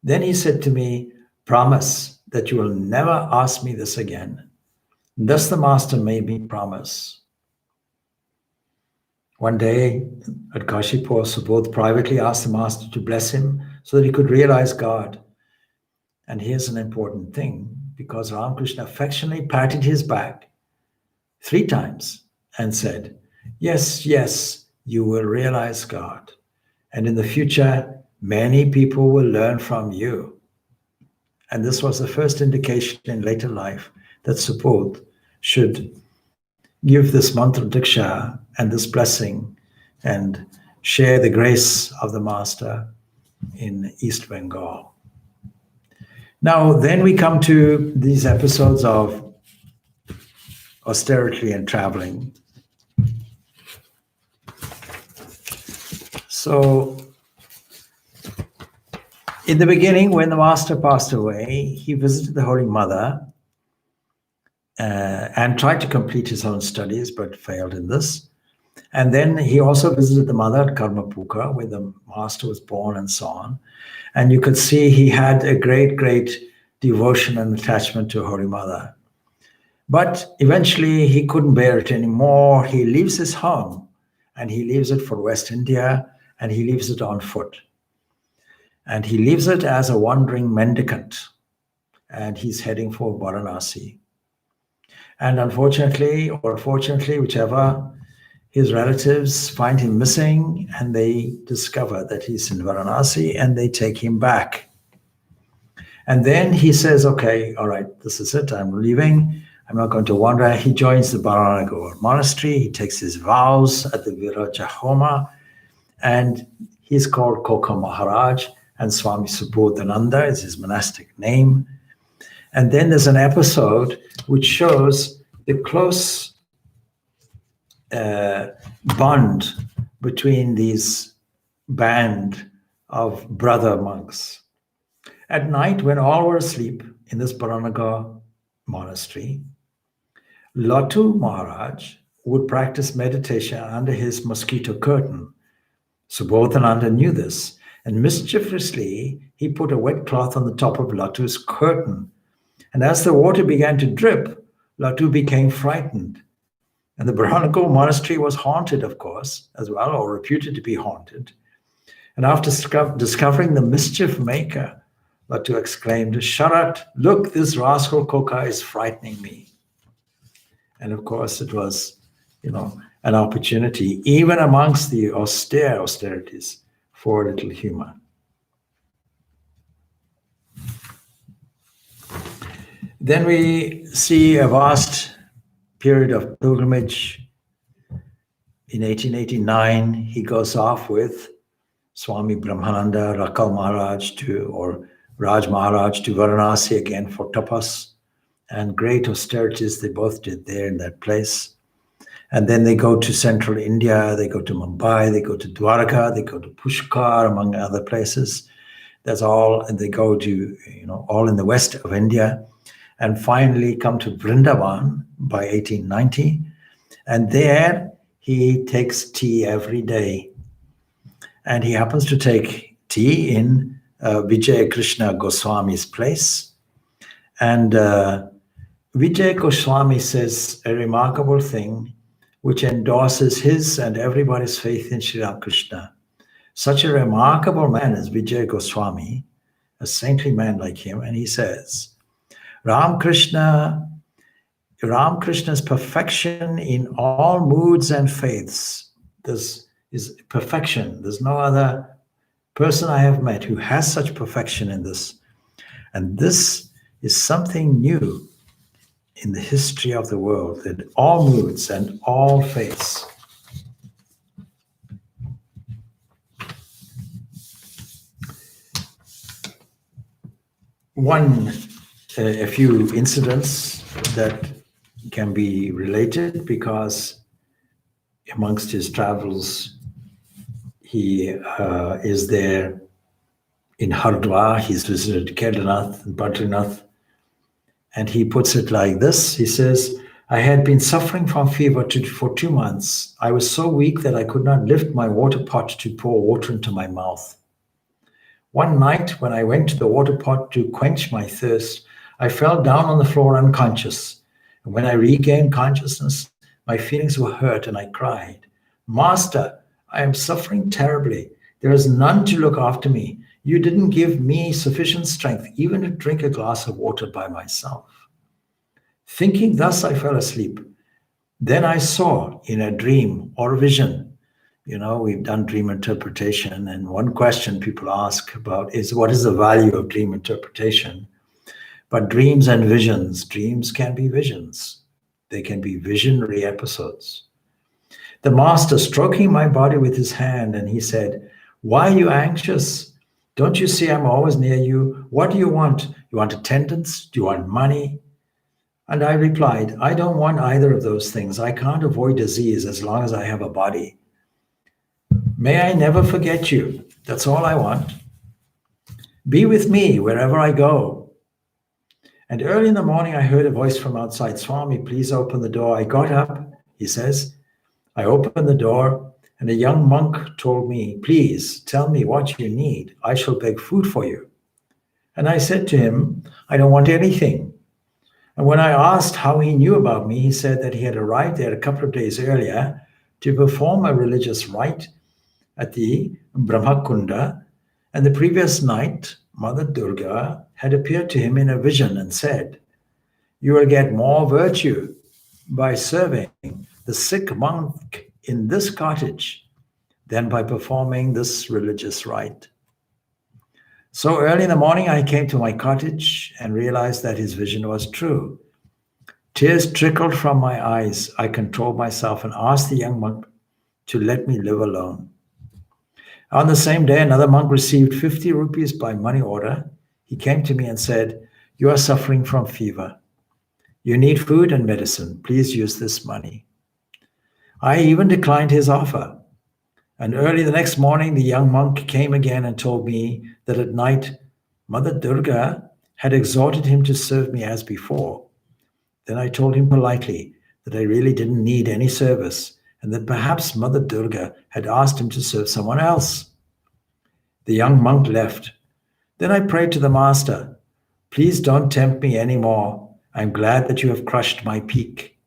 Then he said to me, "Promise that you will never ask me this again." Thus the master made me promise. One day at Kashipur, Subodh privately asked the master to bless him so that he could realize God. And here's an important thing, because Ramakrishna affectionately patted his back 3 times and said, "Yes, yes, you will realize God. And in the future, many people will learn from you." And this was the first indication in later life that Subodh should give this mantra diksha and this blessing and share the grace of the master in East Bengal. Now, then we come to these episodes of austerity and traveling. So in the beginning, when the master passed away, he visited the Holy Mother and tried to complete his own studies, but failed in this. And then he also visited the mother at Karmapuka, where the master was born and so on. And you could see he had a great, great devotion and attachment to Holy Mother. But eventually he couldn't bear it anymore. He leaves his home and he leaves it for West India, and he leaves it on foot. And he leaves it as a wandering mendicant, and he's heading for Varanasi. And unfortunately, or fortunately, whichever, his relatives find him missing, and they discover that he's in Varanasi, and they take him back. And then he says, okay, all right, this is it, I'm leaving. I'm not going to wander. He joins the Baranagar monastery. He takes his vows at the Viraja Homa, and he's called Koka Maharaj, and Swami Subhodananda is his monastic name. And then there's an episode which shows the close bond between these band of brother monks. At night, when all were asleep in this Baranagar monastery, Latu Maharaj would practice meditation under his mosquito curtain. Subhodananda knew this, and mischievously he put a wet cloth on the top of Latu's curtain. And as the water began to drip, Latu became frightened. And the Baranagar monastery was haunted, of course, as well, or reputed to be haunted. And after discovering the mischief maker, Latu exclaimed, "Sharat, look, this rascal Koka is frightening me." And of course, it was, an opportunity, even amongst the austerities, for a little humor. Then we see a vast period of pilgrimage. In 1889, he goes off with Swami Brahmananda, Rakal Maharaj or Raj Maharaj to Varanasi again for tapas, and great austerities they both did there in that place. And then they go to central India, they go to Mumbai, they go to Dwarka, they go to Pushkar, among other places. That's all, and they go to, all in the west of India, and finally come to Vrindavan by 1890. And there he takes tea every day. And he happens to take tea in Vijaya Krishna Goswami's place. And Vijaya Goswami says a remarkable thing which endorses his and everybody's faith in Sri Ramakrishna. Such a remarkable man as Vijaya Goswami, a saintly man like him, and he says, Ramakrishna's perfection in all moods and faiths. This is perfection. There's no other person I have met who has such perfection in this. And this is something new in the history of the world, in all moods and all faiths. A few incidents that can be related, because amongst his travels, he is there in Hardwar. He's visited Kedarnath and Badrinath, and he puts it like this. He says, I had been suffering from fever for 2 months. I was so weak that I could not lift my water pot to pour water into my mouth. One night, when I went to the water pot to quench my thirst, I fell down on the floor unconscious. And when I regained consciousness, my feelings were hurt and I cried, Master, I am suffering terribly. There is none to look after me. You didn't give me sufficient strength even to drink a glass of water by myself. Thinking thus, I fell asleep. Then I saw in a dream or vision. We've done dream interpretation, and one question people ask about is, what is the value of dream interpretation? But dreams and visions, dreams can be visions. They can be visionary episodes. The master stroking my body with his hand, and he said, why are you anxious? Don't you see I'm always near you? What do you want? You want attendance? Do you want money? And I replied, I don't want either of those things. I can't avoid disease as long as I have a body. May I never forget you. That's all I want. Be with me wherever I go. And early in the morning, I heard a voice from outside. Swami, please open the door. I got up, he says. I opened the door, and a young monk told me, please tell me what you need. I shall beg food for you. And I said to him, I don't want anything. And when I asked how he knew about me, he said that he had arrived there a couple of days earlier to perform a religious rite at the Brahmakunda. And the previous night, Mother Durga had appeared to him in a vision and said, you will get more virtue by serving the sick monk in this cottage than by performing this religious rite. So early in the morning, I came to my cottage and realized that his vision was true. Tears trickled from my eyes. I controlled myself and asked the young monk to let me live alone. On the same day, another monk received 50 rupees by money order. He came to me and said, you are suffering from fever. You need food and medicine. Please use this money. I even declined his offer. And early the next morning, the young monk came again and told me that at night, Mother Durga had exhorted him to serve me as before. Then I told him politely that I really didn't need any service and that perhaps Mother Durga had asked him to serve someone else. The young monk left. Then I prayed to the master, please don't tempt me anymore. I'm glad that you have crushed my peak.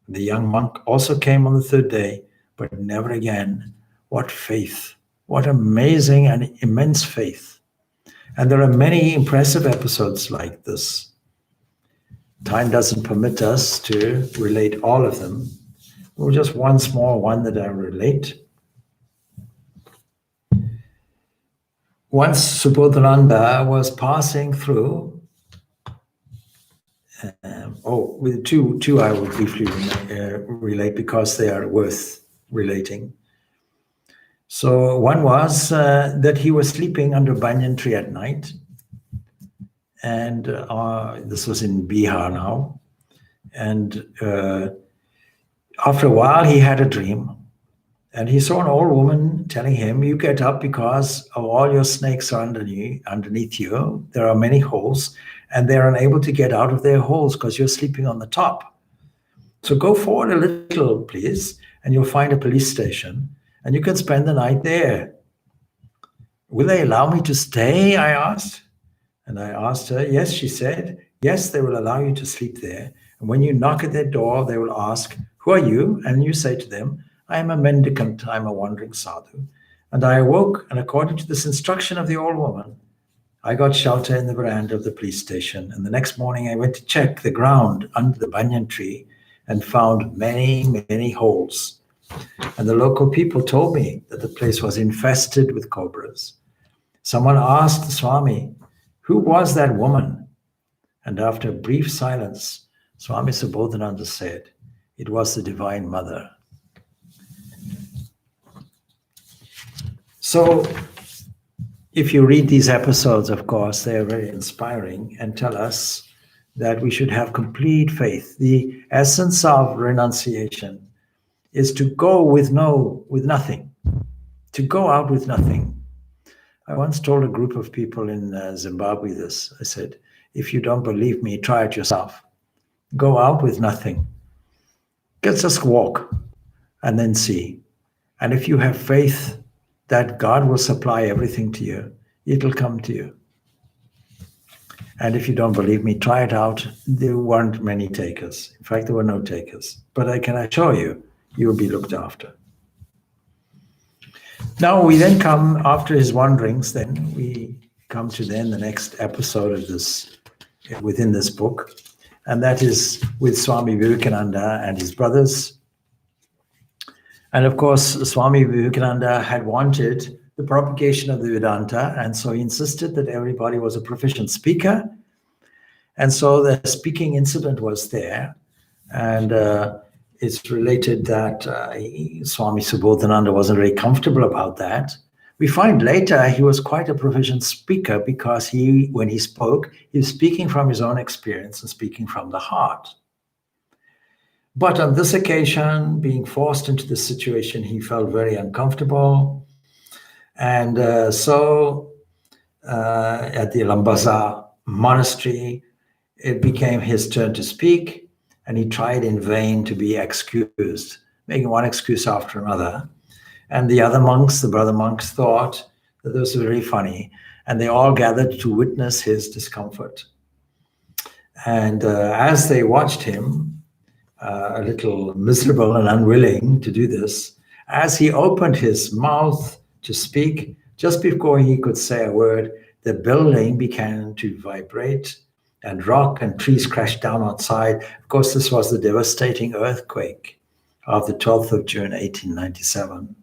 The young monk also came on the third day, but never again. What faith, what amazing and immense faith. And there are many impressive episodes like this. Time doesn't permit us to relate all of them. Well, just one small one that I relate. Once Subhodananda was passing through, with two I will briefly relate because they are worth relating. So one was that he was sleeping under a banyan tree at night. And this was in Bihar now. And after a while, he had a dream. And he saw an old woman telling him, you get up because of all your snakes are underneath you. There are many holes, and they're unable to get out of their holes because you're sleeping on the top. So go forward a little, please, and you'll find a police station. And you can spend the night there. Will they allow me to stay? I asked. And I asked her, yes, she said, yes, they will allow you to sleep there. And when you knock at their door, they will ask, who are you? And you say to them, I am a mendicant, I am a wandering sadhu. And I awoke, and according to this instruction of the old woman, I got shelter in the veranda of the police station. And the next morning I went to check the ground under the banyan tree and found many, many holes. And the local people told me that the place was infested with cobras. Someone asked the Swami, who was that woman? And after a brief silence, Swami Subhodananda said, it was the Divine Mother. So if you read these episodes, of course, they are very inspiring and tell us that we should have complete faith. The essence of renunciation is to go with nothing, to go out with nothing. I once told a group of people in Zimbabwe this. I said, if you don't believe me, try it yourself. Go out with nothing. Just walk and then see. And if you have faith that God will supply everything to you, it'll come to you. And if you don't believe me, try it out. There weren't many takers. In fact, there were no takers. But I can assure you, you will be looked after. Now we then come, after his wanderings, then we come to then the next episode of this, within this book, and that is with Swami Vivekananda and his brothers. And of course, Swami Vivekananda had wanted the propagation of the Vedanta, and so he insisted that everybody was a proficient speaker. And so the speaking incident was there, and it's related that Swami Subhodananda wasn't very comfortable about that. We find later he was quite a proficient speaker because when he spoke, he was speaking from his own experience and speaking from the heart. But on this occasion, being forced into this situation, he felt very uncomfortable. And so at the Lambasa monastery, it became his turn to speak, and he tried in vain to be excused, making one excuse after another. And the other monks, the brother monks, thought that this was very funny, and they all gathered to witness his discomfort. And as they watched him, a little miserable and unwilling to do this, as he opened his mouth to speak, just before he could say a word, the building began to vibrate and rock, and trees crashed down outside. Of course, this was the devastating earthquake of the 12th of June, 1897.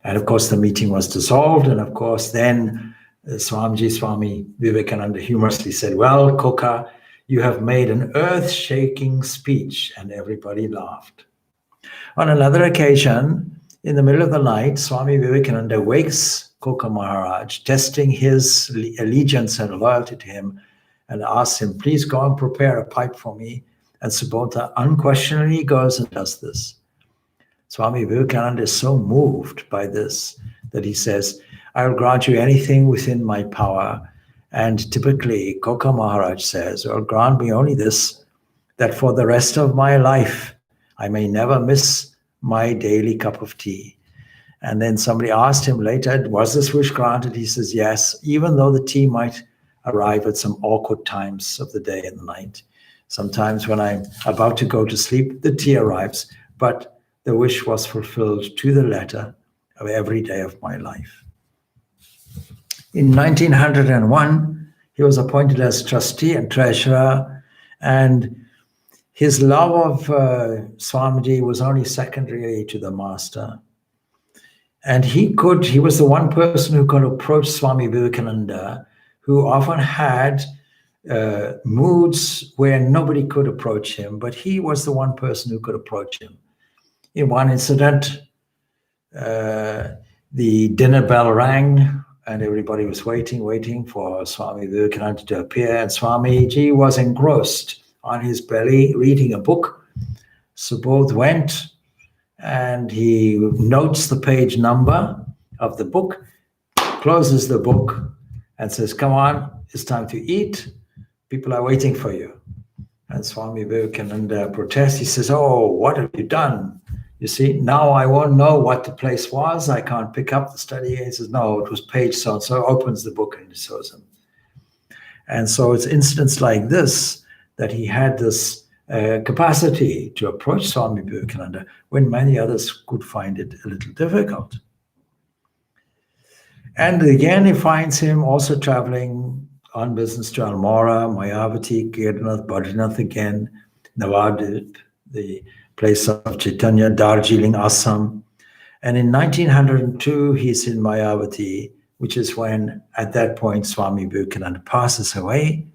And of course, the meeting was dissolved. And of course, then Swami Vivekananda humorously said, "Well, Koka, you have made an earth-shaking speech," and everybody laughed. On another occasion, in the middle of the night, Swami Vivekananda wakes Koka Maharaj, testing his allegiance and loyalty to him, and asks him, "Please go and prepare a pipe for me." And Subhodananda unquestionably goes and does this. Swami Vivekananda is so moved by this that he says, "I will grant you anything within my power." And typically, Koka Maharaj says, "Well, grant me only this, that for the rest of my life, I may never miss my daily cup of tea." And then somebody asked him later, "Was this wish granted?" He says, "Yes, even though the tea might arrive at some awkward times of the day and the night. Sometimes when I'm about to go to sleep, the tea arrives, but the wish was fulfilled to the letter of every day of my life." In 1901, he was appointed as trustee and treasurer, and his love of Swamiji was only secondary to the master. And he was the one person who could approach Swami Vivekananda, who often had moods where nobody could approach him, but he was the one person who could approach him. In one incident, the dinner bell rang, and everybody was waiting for Swami Vivekananda to appear, and Swamiji was engrossed on his belly reading a book. So both went, and he notes the page number of the book, closes the book, and says, "Come on, it's time to eat. People are waiting for you." And Swami Vivekananda protests. He says, "Oh, what have you done? You see, now I won't know what the place was. I can't pick up the study." He says, "No, it was page so-and-so." Opens the book and he shows him. And so it's incidents like this that he had this capacity to approach Swami Vivekananda when many others could find it a little difficult. And again, he finds him also traveling on business to Almora, Mayavati, Kedarnath, Badrinath again, Navadvip, the place of Chaitanya, Darjeeling, Assam. And in 1902, he's in Mayavati, which is when, at that point, Swami Vivekananda passes away.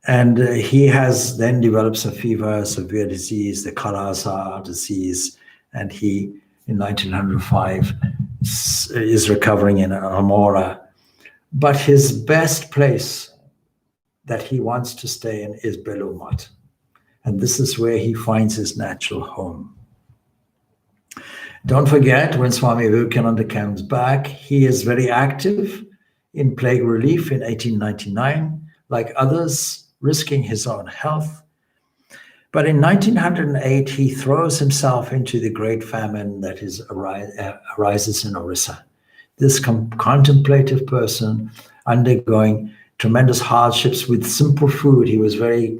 And he has then develops a fever, severe disease, the Kala-Azar disease, and he, in 1905, is recovering in Almora. But his best place that he wants to stay in is Belumat. And this is where he finds his natural home. Don't forget, when Swami Vivekananda comes back, he is very active in plague relief in 1899, like others, risking his own health. But in 1908, he throws himself into the great famine that arises in Orissa. This contemplative person undergoing tremendous hardships with simple food. He was very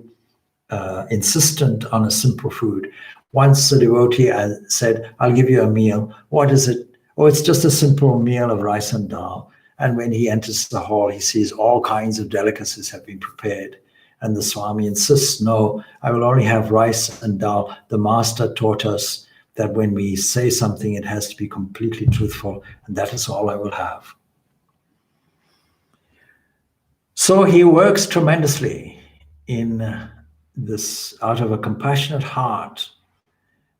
insistent on a simple food. Once a devotee said, "I'll give you a meal." "What is it?" "Oh, it's just a simple meal of rice and dal." And when he enters the hall, he sees all kinds of delicacies have been prepared. And the Swami insists, "No, I will only have rice and dal. The master taught us that when we say something, it has to be completely truthful, and that is all I will have." So he works tremendously in this out of a compassionate heart.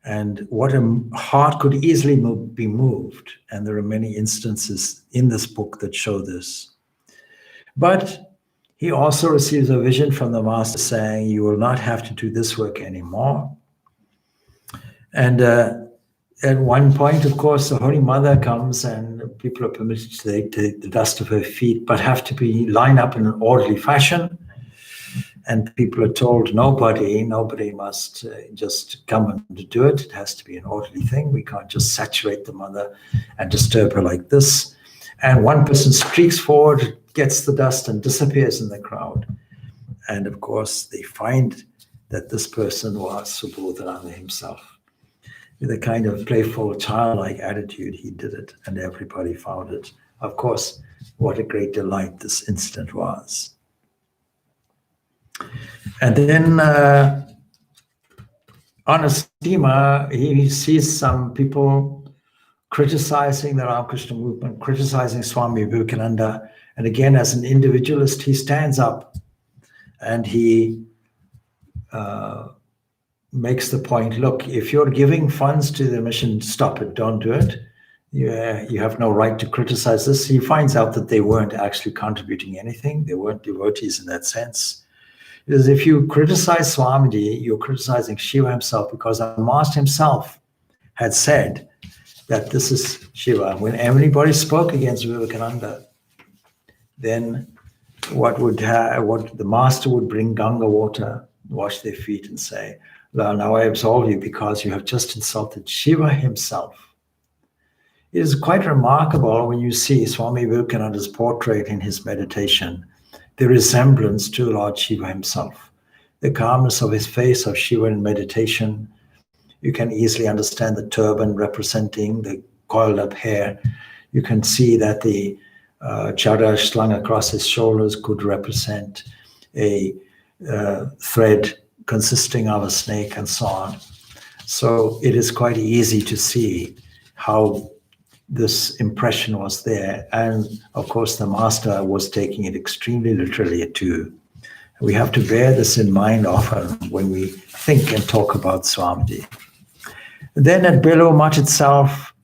And what a heart could easily be moved. And there are many instances in this book that show this. But he also receives a vision from the master saying, "You will not have to do this work anymore." And At one point, of course, the Holy Mother comes and people are permitted to take the dust of her feet, but have to be lined up in an orderly fashion. And people are told nobody must just come and do it. It has to be an orderly thing. We can't just saturate the mother and disturb her like this. And one person streaks forward, gets the dust and disappears in the crowd. And of course, they find that this person was Subhodananda himself. With a kind of playful, childlike attitude, he did it, and everybody found it. Of course, what a great delight this incident was. And then on a steamer, he sees some people criticizing the Ramakrishna movement, criticizing Swami Vivekananda. And again, as an individualist, he stands up and he makes the point, look, if you're giving funds to the mission, stop it, don't do it. You have no right to criticize this. He finds out that they weren't actually contributing anything. They weren't devotees in that sense. Because if you criticize Swamiji, you're criticizing Shiva himself, because the master himself had said that this is Shiva. When anybody spoke against Vivekananda, then what the master would bring Ganga water, wash their feet and say, now I absolve you because you have just insulted Shiva himself. It is quite remarkable when you see Swami Vivekananda's portrait in his meditation, the resemblance to Lord Shiva himself. The calmness of his face of Shiva in meditation. You can easily understand the turban representing the coiled up hair. You can see that the chadar slung across his shoulders could represent a thread consisting of a snake and so on. So it is quite easy to see how this impression was there. And of course, the master was taking it extremely literally too. We have to bear this in mind often when we think and talk about Swamiji. Then at Belur Mutt itself,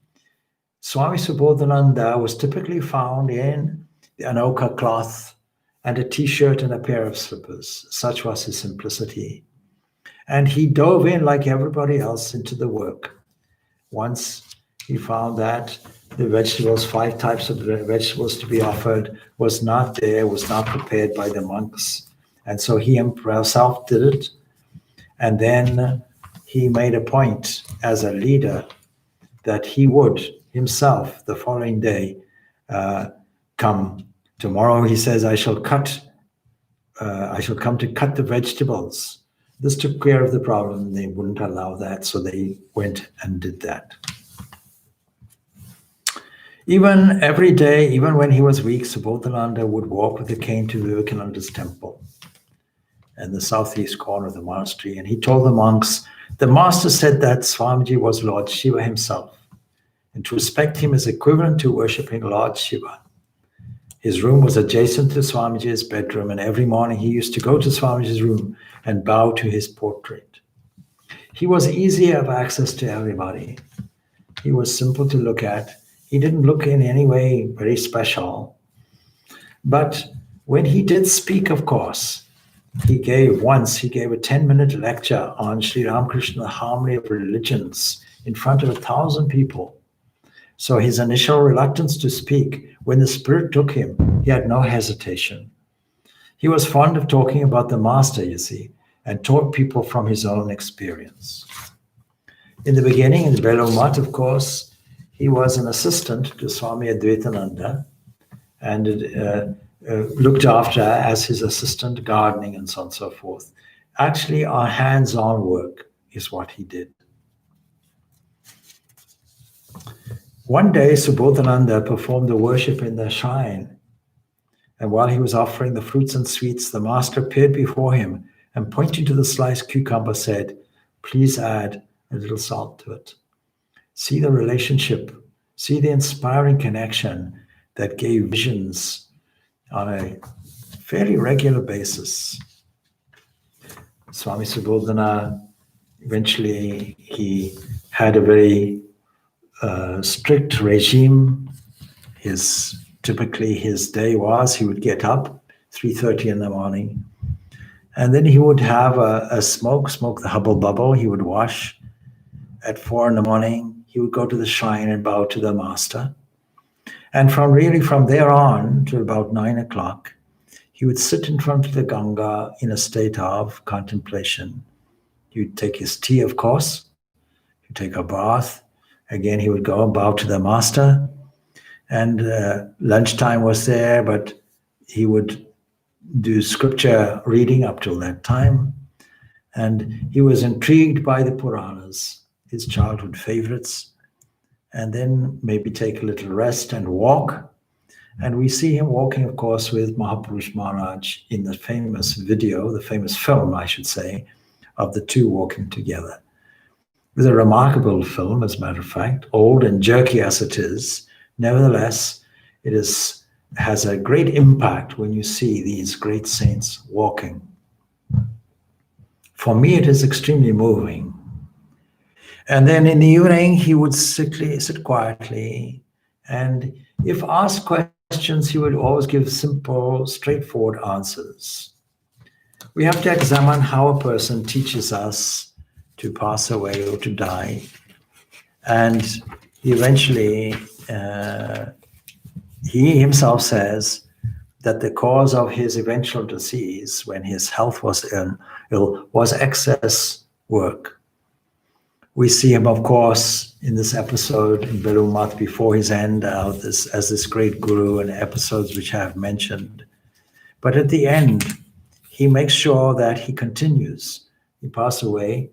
Swami Subhodananda was typically found in an ochre cloth and a t-shirt and a pair of slippers. Such was his simplicity. And he dove in like everybody else into the work. Once he found that the vegetables, 5 types of vegetables to be offered, was not there, was not prepared by the monks. And so he himself did it. And then he made a point as a leader that he would himself the following day come. Tomorrow, he says, I shall come to cut the vegetables. This took care of the problem. They wouldn't allow that, so they went and did that. Even every day, even when he was weak, Subhodananda would walk with a cane to Vivekananda's temple in the southeast corner of the monastery. And he told the monks, the master said that Swamiji was Lord Shiva himself, and to respect him is equivalent to worshipping Lord Shiva. His room was adjacent to Swamiji's bedroom, and every morning he used to go to Swamiji's room and bow to his portrait. He was easy of access to everybody. He was simple to look at. He didn't look in any way very special. But when he did speak, of course, he gave a 10-minute lecture on Sri Ramakrishna, the Harmony of Religions, in front of 1,000 people. So his initial reluctance to speak, when the Spirit took him, he had no hesitation. He was fond of talking about the Master, you see, and taught people from his own experience. In the beginning, in the Belur Mutt, of course, he was an assistant to Swami Advaitananda and looked after as his assistant, gardening and so on and so forth. Actually, our hands-on work is what he did. One day, Subhodananda performed the worship in the shrine. And while he was offering the fruits and sweets, the master appeared before him and pointing to the sliced cucumber said, please add a little salt to it. See the relationship, see the inspiring connection that gave visions on a fairly regular basis. Swami Subhodananda, eventually he had a very strict regime. Typically his day was he would get up 3:30 in the morning, and then he would have a smoke the hubble bubble. He would wash at 4 in the morning, he would go to the shrine and bow to the master. And from there on to about 9 o'clock, he would sit in front of the Ganga in a state of contemplation. He would take his tea, of course. He'd take a bath. Again, he would go and bow to the master. And lunchtime was there, but he would do scripture reading up till that time. And he was intrigued by the Puranas, his childhood favorites, and then maybe take a little rest and walk. And we see him walking, of course, with Mahapurush Maharaj in the famous video, the famous film, I should say, of the two walking together. It was a remarkable film, as a matter of fact, old and jerky as it is. Nevertheless, it has a great impact when you see these great saints walking. For me, it is extremely moving. And then in the evening, he would sit quietly. And if asked questions, he would always give simple, straightforward answers. We have to examine how a person teaches us to pass away or to die. And eventually, he himself says that the cause of his eventual disease, when his health was ill, was excess work. We see him, of course, in this episode in Belumat before his end as this great guru, and episodes which I have mentioned. But at the end, he makes sure that he continues. He passed away,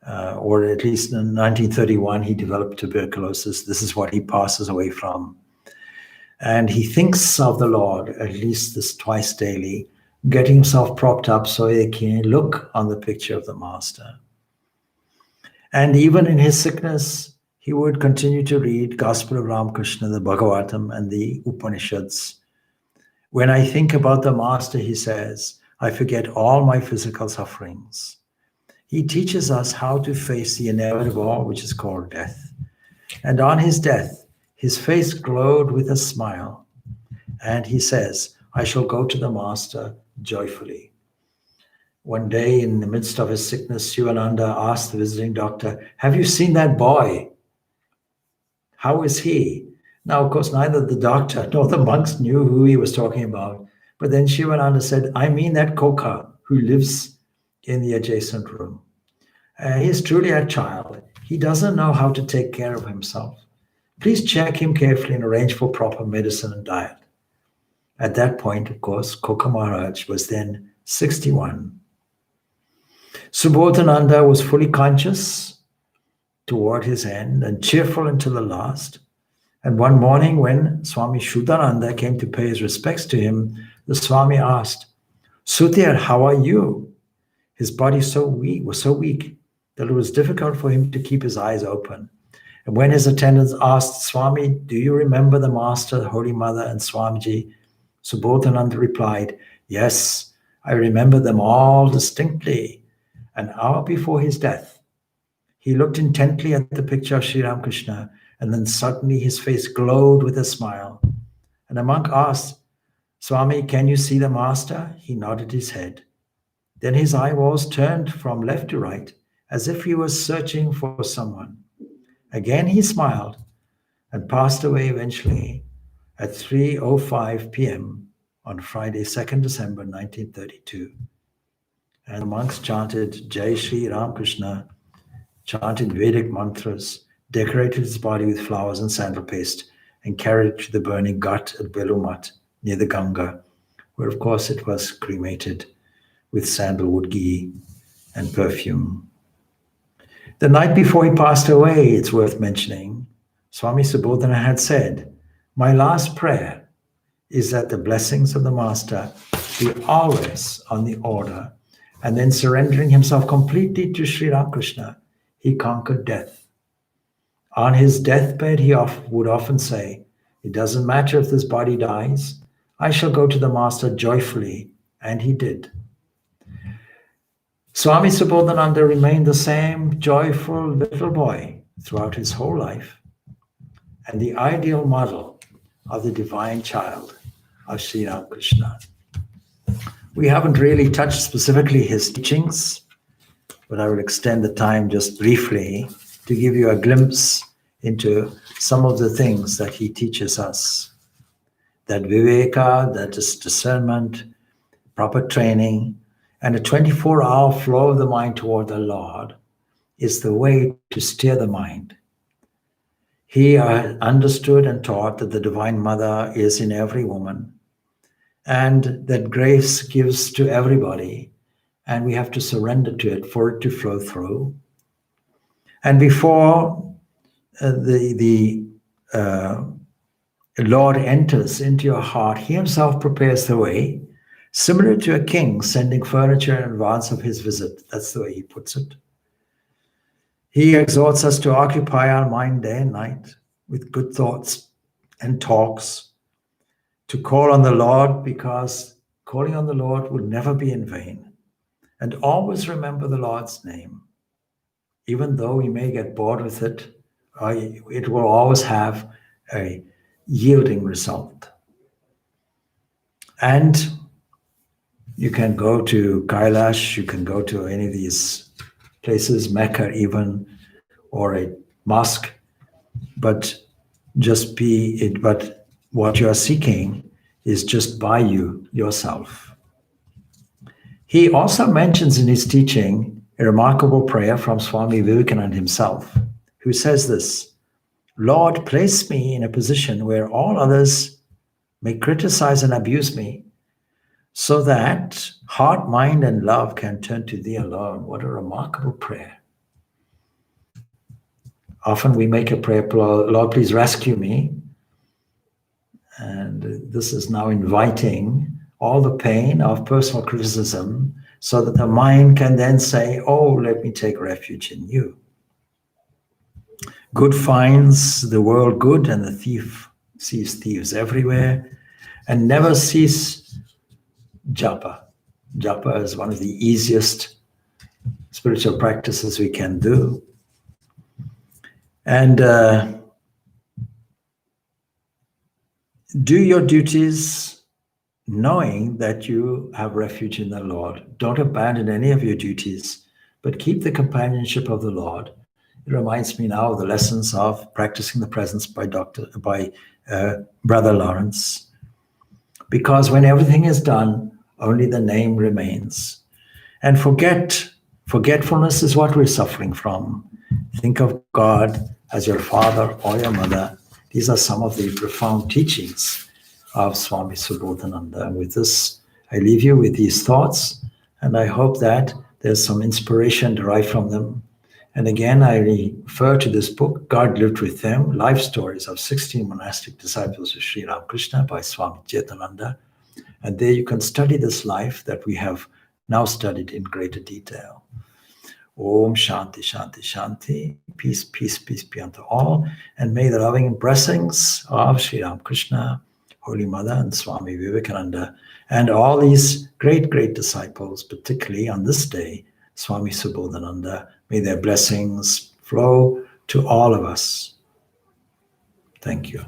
or at least in 1931, he developed tuberculosis. This is what he passes away from. And he thinks of the Lord, at least this twice daily, getting himself propped up so he can look on the picture of the Master. And even in his sickness, he would continue to read Gospel of Ramakrishna, the Bhagavatam, and the Upanishads. When I think about the Master, he says, I forget all my physical sufferings. He teaches us how to face the inevitable, which is called death. And on his death, his face glowed with a smile. And he says, I shall go to the Master joyfully. One day, in the midst of his sickness, Subhodananda asked the visiting doctor, have you seen that boy? How is he? Now, of course, neither the doctor nor the monks knew who he was talking about. But then Subhodananda said, I mean that Koka who lives in the adjacent room. He's truly a child. He doesn't know how to take care of himself. Please check him carefully and arrange for proper medicine and diet. At that point, of course, Koka Maharaj was then 61. Subhodananda was fully conscious toward his end and cheerful until the last. And one morning when Swami Shuddhananda came to pay his respects to him, the Swami asked, Sudhir, how are you? His body was so weak that it was difficult for him to keep his eyes open. And when his attendants asked, Swami, do you remember the Master, the Holy Mother, and Swamiji? Subhodananda replied, yes, I remember them all distinctly. An hour before his death, he looked intently at the picture of Sri Ramakrishna, and then suddenly his face glowed with a smile. And a monk asked, Swami, can you see the Master? He nodded his head. Then his eyeballs turned from left to right, as if he was searching for someone. Again he smiled and passed away eventually at 3:05 p.m. on Friday, 2nd December 1932. And the monks chanted Jai Shri Ramakrishna, chanted Vedic mantras, decorated his body with flowers and sandal paste, and carried it to the burning ghat at Belumat near the Ganga, where of course it was cremated with sandalwood ghee and perfume. The night before he passed away, it's worth mentioning, Swami Subhodananda had said, my last prayer is that the blessings of the Master be always on the order. And then surrendering himself completely to Sri Ramakrishna, he conquered death. On his deathbed, he would often say, it doesn't matter if this body dies, I shall go to the Master joyfully, and he did. Swami Subhodananda remained the same joyful little boy throughout his whole life, and the ideal model of the divine child of Sri Ramakrishna. We haven't really touched specifically his teachings, but I will extend the time just briefly to give you a glimpse into some of the things that he teaches us. That viveka, that is discernment, proper training, and a 24-hour flow of the mind toward the Lord is the way to steer the mind. He understood and taught that the Divine Mother is in every woman, and that grace gives to everybody, and we have to surrender to it for it to flow through. And before the Lord enters into your heart, he himself prepares the way, similar to a king sending furniture in advance of his visit. That's the way he puts it. He exhorts us to occupy our mind day and night with good thoughts and talks, to call on the Lord, because calling on the Lord will never be in vain. And always remember the Lord's name. Even though we may get bored with it, it will always have a yielding result. And you can go to Kailash, you can go to any of these places, Mecca even, or a mosque, but but what you are seeking is just by you, yourself. He also mentions in his teaching a remarkable prayer from Swami Vivekananda himself, who says this: Lord, place me in a position where all others may criticize and abuse me, so that heart, mind, and love can turn to thee alone. What a remarkable prayer. Often we make a prayer, Lord, please rescue me. And this is now inviting all the pain of personal criticism, so that the mind can then say, oh, let me take refuge in you. Good finds the world good, and the thief sees thieves everywhere. And never cease japa. Japa is one of the easiest spiritual practices we can do. And do your duties knowing that you have refuge in the Lord. Don't abandon any of your duties, but keep the companionship of the Lord. It reminds me now of the lessons of practicing the presence by Brother Lawrence. Because when everything is done, only the name remains. And forgetfulness is what we're suffering from. Think of God as your father or your mother. These are some of the profound teachings of Swami Subhodananda. And with this, I leave you with these thoughts, and I hope that there's some inspiration derived from them. And again, I refer to this book, God Lived With Them, Life Stories of 16 Monastic Disciples of Sri Ramakrishna by Swami Chetananda. And there you can study this life that we have now studied in greater detail. Om Shanti, Shanti, Shanti. Peace, peace, peace be unto all. And may the loving blessings of Sri Ramakrishna, Holy Mother, and Swami Vivekananda, and all these great, great disciples, particularly on this day, Swami Subhodananda, may their blessings flow to all of us. Thank you.